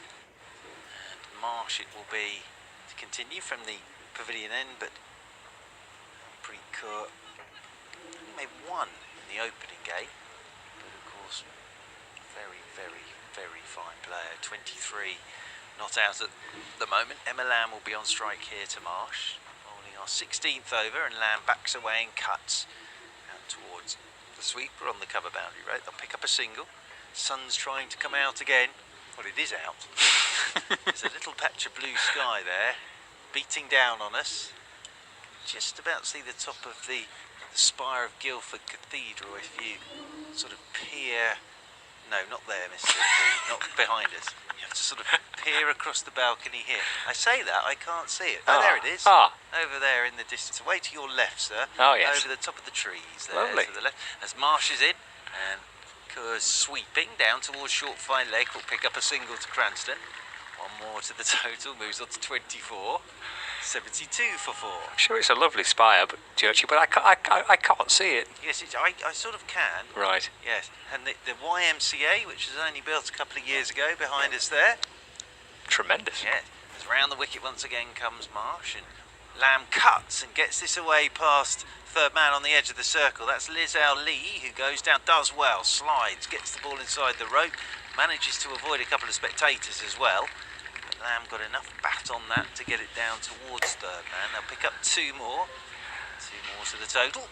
And Marsh, it will be to continue from the pavilion end, but Prettkurt made 1 in the opening game, but of course very, very, very fine player. 23 not out at the moment. Emma Lamb will be on strike here to Marsh, bowling our 16th over, and Lamb backs away and cuts out towards the sweeper on the cover boundary, right? They'll pick up a single. Sun's trying to come out again. Well, it is out. There's a little patch of blue sky there, beating down on us. Just about see the top of the spire of Guildford Cathedral if you sort of peer. No, not there, Mr. Reed, not behind us. You have to sort of peer across the balcony here. I say that, I can't see it. Oh, there it is. Over there in the distance. Away to your left, sir. Oh, yes. Over the top of the trees there. Lovely. To the left. As Marsh is in, and Kerr's sweeping down towards short fine leg, will pick up a single to Cranston. 1 more to the total, moves on to 24. 72 for 4. I'm sure it's a lovely spire, but Churchy, but I can't see it. Yes, I sort of can. Right. Yes, and the YMCA, which was only built a couple of years ago, behind us there. Tremendous. Yeah, as round the wicket once again comes Marsh, and Lamb cuts and gets this away past third man on the edge of the circle. That's Liz Lee, who goes down, does well, slides, gets the ball inside the rope, manages to avoid a couple of spectators as well. Lamb got enough bat on that to get it down towards third man. They'll pick up 2 more. 2 more to the total.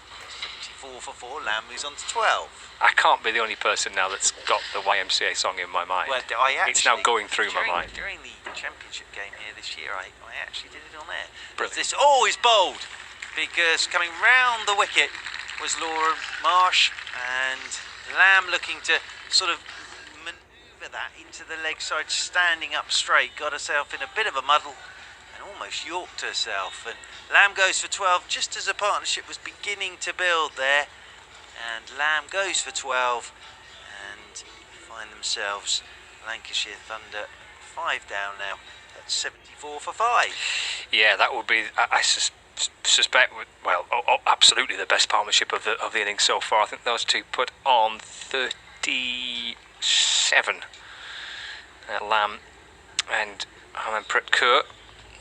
74 for 4. Lamb moves on to 12. I can't be the only person now that's got the YMCA song in my mind. Well, it's now going through my mind. During the championship game here this year, I actually did it on air. Brilliant. This is bowled, because coming round the wicket was Laura Marsh, and Lamb looking to sort of that into the leg side, standing up straight, got herself in a bit of a muddle and almost yorked herself, and Lamb goes for 12 just as the partnership was beginning to build there, and Lamb goes for 12 and find themselves Lancashire Thunder 5 down now. That's 74 for 5. Yeah, that would be, I suspect, absolutely the best partnership of the innings so far. I think those two put on 37. Lamb and Harman Prettkurt.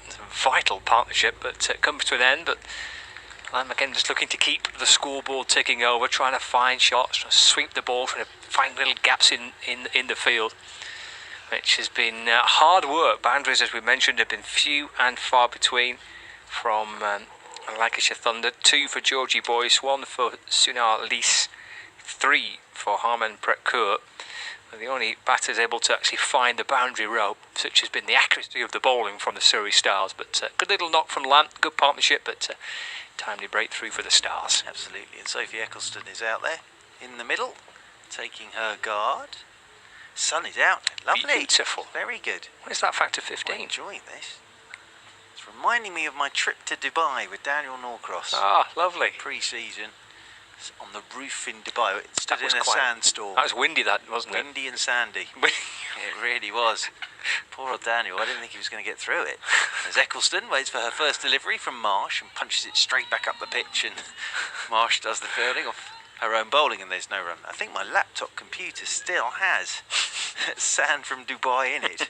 It's a vital partnership, but it comes to an end. But Lamb again just looking to keep the scoreboard ticking over, trying to find shots, trying to sweep the ball, trying to find little gaps in the field, which has been hard work. Boundaries, as we mentioned, have been few and far between from Lancashire Thunder. 2 for Georgie Boyce, 1 for Sunar Lees, 3 for Harman Prettkurt. The only batters able to actually find the boundary rope, such has been the accuracy of the bowling from the Surrey Stars. But good little knock from Lamb, good partnership, but timely breakthrough for the Stars. Absolutely, and Sophie Eccleston is out there in the middle, taking her guard. Sun is out, lovely. Beautiful. Very good. What is that factor 15? I'm enjoying this. It's reminding me of my trip to Dubai with Daniel Norcross. Ah, lovely. Pre-season. On the roof in Dubai, it stood in a sandstorm. That was windy, that wasn't it? Windy and sandy. It really was. Poor old Daniel, I didn't think he was going to get through it. As Eccleston waits for her first delivery from Marsh and punches it straight back up the pitch, and Marsh does the fielding off her own bowling, and there's no run. I think my laptop computer still has sand from Dubai in it.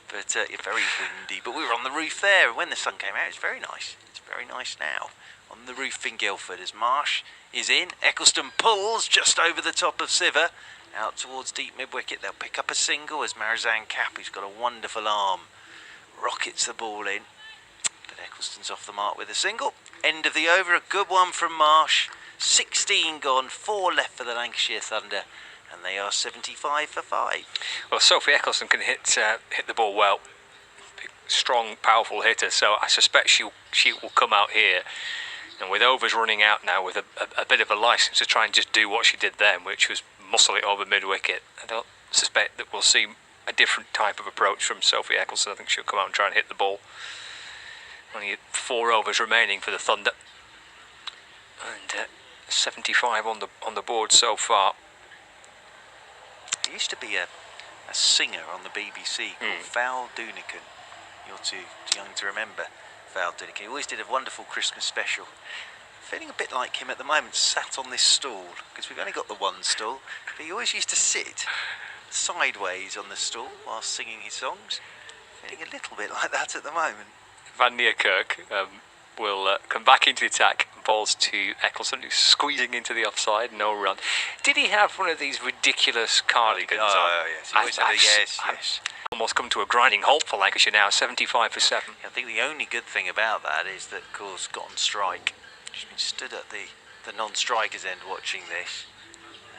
But it's very windy. But we were on the roof there, and when the sun came out, it's very nice. It's very nice now. On the roof in Guildford as Marsh is in. Eccleston pulls just over the top of Siver. Out towards deep mid-wicket. They'll pick up a single as Marizanne Kapp, who's got a wonderful arm, rockets the ball in. But Eccleston's off the mark with a single. End of the over, a good one from Marsh. 16 gone, 4 left for the Lancashire Thunder, and they are 75 for 5. Well, Sophie Eccleston can hit the ball well. Strong, powerful hitter, so I suspect she will come out here. And with overs running out now, with a bit of a licence to try and just do what she did then, which was muscle it over mid-wicket, I don't suspect that we'll see a different type of approach from Sophie Eccleston. I think she'll come out and try and hit the ball. Only 4 overs remaining for the Thunder, and 75 on the board so far. There used to be a singer on the BBC called Val Doonican. You're too young to remember Val Doonican. He always did a wonderful Christmas special. Feeling a bit like him at the moment, sat on this stool, because we've only got the one stool, but he always used to sit sideways on the stool whilst singing his songs. Feeling a little bit like that at the moment. Van Niekerk will come back into the attack. Balls to Eccleston, who's squeezing into the offside. No run. Did he have one of these ridiculous cardigans on? Oh, yes. He always had a yes. Almost come to a grinding halt for Lancashire now, 75 for 7. I think the only good thing about that is that Cole's got on strike. She's been stood at the non-strikers end watching this,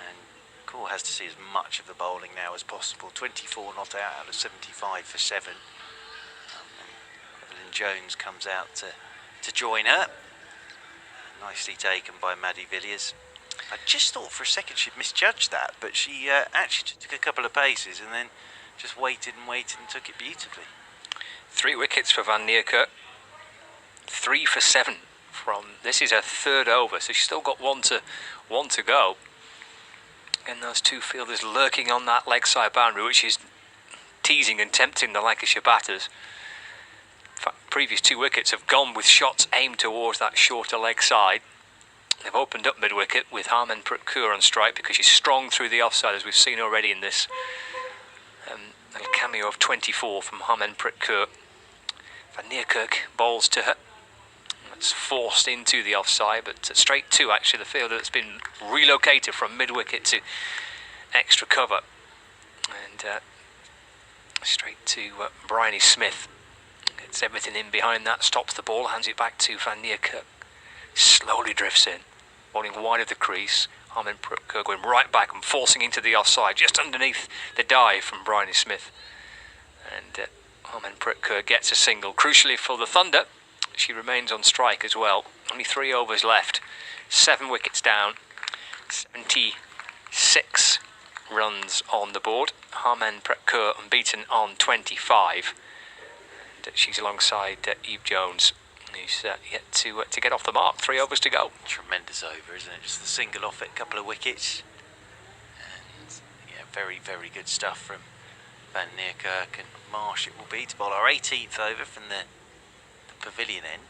and Cole has to see as much of the bowling now as possible. 24 not out of 75 for 7. Evelyn Jones comes out to join her. Nicely taken by Maddie Villiers. I just thought for a second she'd misjudged that, but she actually took a couple of paces and then just waited and took it beautifully. 3 wickets for Van Niekerk. 3 for 7 from, this is her 3rd over, so she's still got one to go. And those 2 fielders lurking on that leg side boundary, which is teasing and tempting the Lancashire batters. In fact, previous 2 wickets have gone with shots aimed towards that shorter leg side. They've opened up mid-wicket with Harmanpreet Kaur on strike because she's strong through the offside, as we've seen already in this little cameo of 24 from Harmanpreet Kaur. Van Niekerk bowls to her. That's forced into the offside, but straight to actually the fielder that's been relocated from mid-wicket to extra cover. And straight to Bryony Smith. Gets everything in behind that, stops the ball, hands it back to Van Niekerk. Slowly drifts in, bowling wide of the crease. Harmanpreet Kaur going right back and forcing into the offside, just underneath the dive from Bryony Smith. And Harmanpreet Kaur gets a single. Crucially for the Thunder, she remains on strike as well. Only 3 overs left. 7 wickets down. 76 runs on the board. Harmanpreet Kaur unbeaten on 25. And she's alongside Eve Jones, who's yet to get off the mark. 3 overs to go. Tremendous over, isn't it? Just the single off it, a couple of wickets. And yeah, very, very good stuff from Van Niekerk and Marsh. It will be to bowl our 18th over from the pavilion end.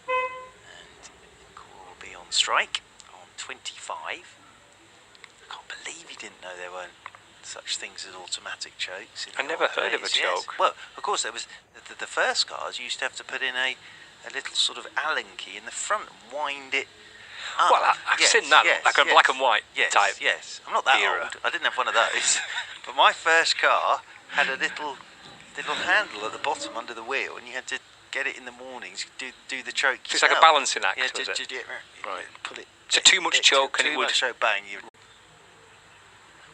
And Cole will be on strike on 25. I can't believe he didn't know there weren't such things as automatic chokes. I never heard of a choke. Well, of course, there was the first cars used to have to put in a little sort of Allen key in the front and wind it up. Well, I've seen that, like a black and white type. Yes, I'm not that era. old. I didn't have one of those. But my first car had a little handle at the bottom under the wheel, and you had to get it in the mornings, do the choke. It's like a balancing act, was it? Right. Pull it. So too much choke and it would... Too much choke, bang.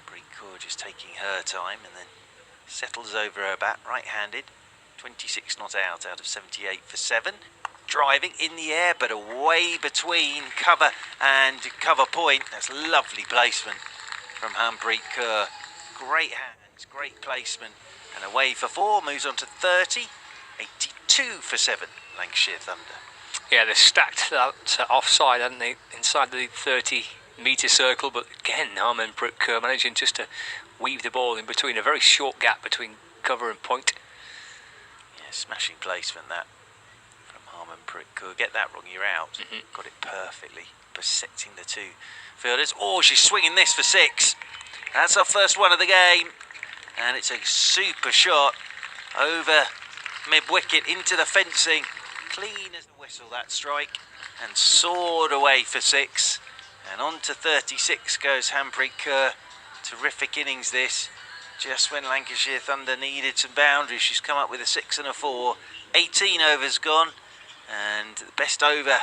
Bree Kaur just taking her time and then settles over her bat, right-handed. 26 not out of 78 for 7. Driving in the air, but away between cover and cover point. That's lovely placement from Harmanpreet Kaur. Great hands, great placement. And away for 4, moves on to 30. 82 for 7, Lancashire Thunder. Yeah, they stacked that offside, hadn't they, inside the 30-metre circle, but again, Harmanpreet Kaur managing just to weave the ball in between, a very short gap between cover and point. Yeah, smashing placement that from Harmanpreet Kaur. Get that wrong, you're out. Got it perfectly, bisecting the 2 fielders. Oh, she's swinging this for 6. That's our first one of the game. And it's a super shot over mid-wicket into the fencing. clean as a whistle, that strike, and soared away for 6. And on to 36 goes Harpreet Kerr. Terrific innings this. Just when Lancashire Thunder needed some boundaries, she's come up with a 6 and a 4. 18 overs gone, and the best over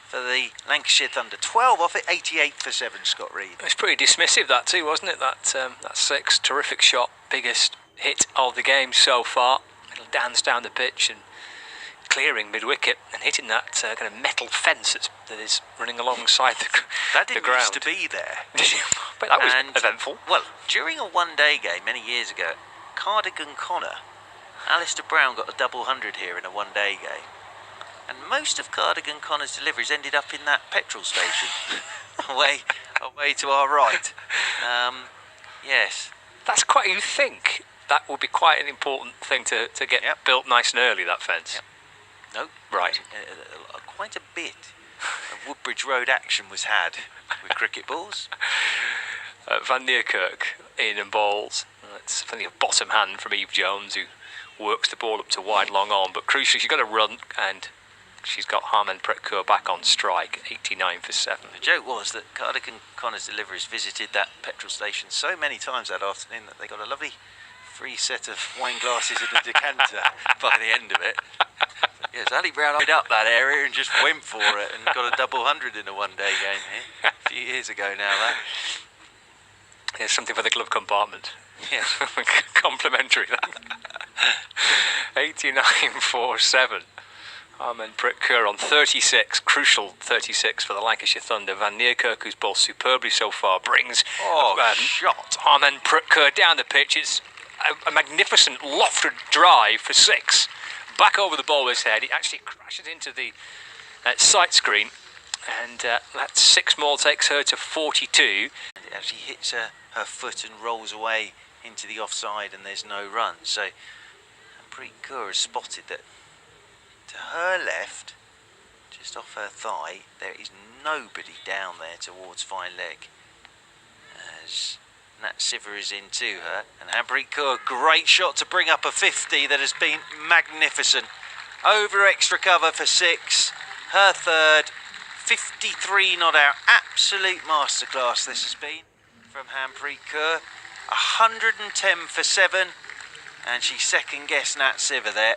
for the Lancashire Thunder. 12 off it, 88 for 7, Scott Reed. It's pretty dismissive, that too, wasn't it? That 6, terrific shot, biggest hit of the game so far. Little dance down the pitch and clearing mid-wicket and hitting that kind of metal fence that is running alongside the ground. That didn't used to be there. But that was eventful. Well, during a one-day game many years ago, Cardigan Connor, Alistair Brown got a double 100 here in a one-day game. And most of Cardigan Connor's deliveries ended up in that petrol station, away to our right. Yes. That's quite, you think that would be quite an important thing to get built nice and early, that fence. Yep. No. Right. Quite a bit of Woodbridge Road action was had with cricket balls. Van Niekerk in and bowls. It's funny, a bottom hand from Eve Jones, who works the ball up to wide long on, but crucially she's got to run, and she's got Harpreet Kerr back on strike, 89 for 7. The joke was that Cardigan Connor's deliveries visited that petrol station so many times that afternoon that they got a lovely free set of wine glasses and a decanter by the end of it. But yes, Ali Brown eyed up that area and just went for it and got a double 100 in a one-day game here. A few years ago now, that. There's something for the glove compartment. Yes. Complimentary, that. 89 for 7. Harpreet Kerr on 36, crucial 36 for the Lancashire Thunder. Van Niekerk, who's bowled superbly so far, brings shot. Harpreet Kerr down the pitch. It's a magnificent lofted drive for 6. Back over the bowler's head. It actually crashes into the sight screen, and that 6 more takes her to 42. It actually hits her foot and rolls away into the offside, and there's no run. So Harpreet Kerr has spotted that to her left, just off her thigh, there is nobody down there towards fine leg. As Nat Siver is in to her, and Harpreet Kerr, great shot to bring up a 50 that has been magnificent. Over extra cover for 6, her third, 53 not out. Absolute masterclass this has been from Harpreet Kerr. 110 for 7, and she second-guessed Nat Siver there,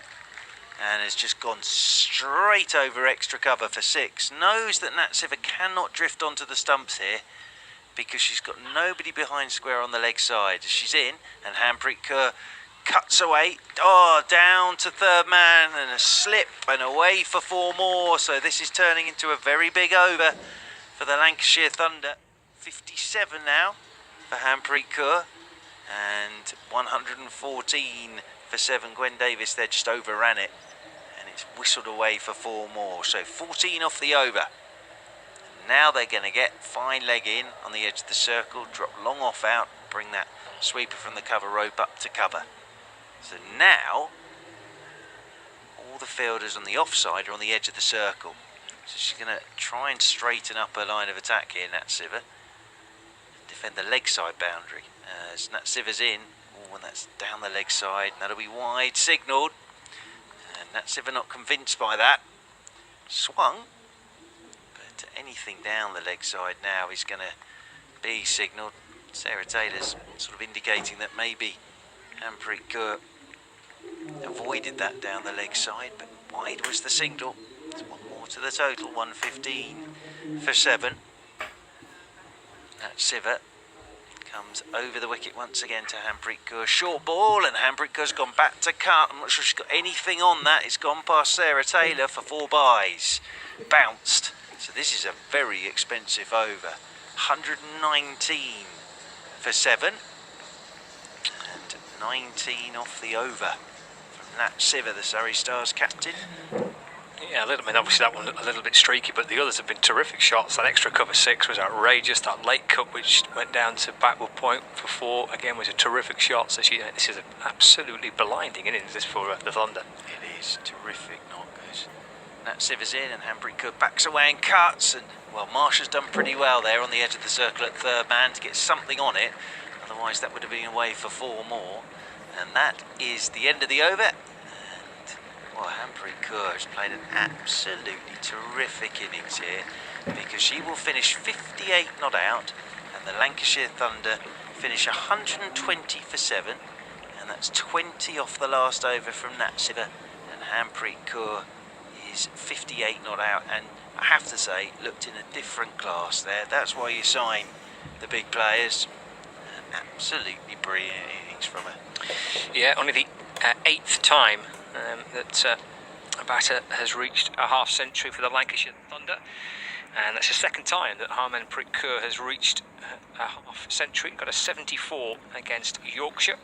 and has just gone straight over extra cover for 6. Knows that Nat Siver cannot drift onto the stumps here because she's got nobody behind square on the leg side. She's in, and Harpreet Kerr cuts away. Down to third man, and a slip, and away for 4 more. So this is turning into a very big over for the Lancashire Thunder. 57 now for Harpreet Kerr, and 114 for 7. Gwen Davis there just overran it, and it's whistled away for 4 more. So 14 off the over. Now they're going to get fine leg in on the edge of the circle, drop long off out, bring that sweeper from the cover rope up to cover. So now all the fielders on the offside are on the edge of the circle. So she's going to try and straighten up her line of attack here, Nat Siver. Defend the leg side boundary. As Nat Siver's in, and that's down the leg side, and that'll be wide signalled. And Nat Siver not convinced by that. Swung. Anything down the leg side now is going to be signalled. Sarah Taylor's sort of indicating that maybe Harpreet Kerr avoided that down the leg side, but wide was the signal. It's 1 more to the total, 115 for 7. That Siver comes over the wicket once again to Harpreet Kerr. Short ball, and Harpreet Kerr's gone back to cut. I'm not sure she's got anything on that. It's gone past Sarah Taylor for 4 byes. Bounced. So this is a very expensive over. 119 for 7. And 19 off the over from Nat Siver, the Surrey Stars captain. Yeah, obviously that one a little bit streaky, but the others have been terrific shots. That extra cover 6 was outrageous. That late cut, which went down to backward point for 4, again was a terrific shot. So this is an absolutely blinding innings this for the Thunder. It is terrific, not good. Nat Siver's in, and Harpreet Kerr backs away and cuts, and well, Marsha's done pretty well there on the edge of the circle at third man to get something on it. Otherwise that would have been away for 4 more. And that is the end of the over. And Well, Harmanpreet Kaur has played an absolutely terrific innings here, because she will finish 58 not out, and the Lancashire Thunder finish 120 for 7, and that's 20 off the last over from Natsiva, and Harmanpreet Kaur is 58 not out, and I have to say, looked in a different class there. That's why you sign the big players. Absolutely brilliant innings from her. Yeah, only the 8th time that a batter has reached a half century for the Lancashire Thunder, and that's the 2nd time that Harmanpreet Kaur has reached a half century. Got a 74 against Yorkshire,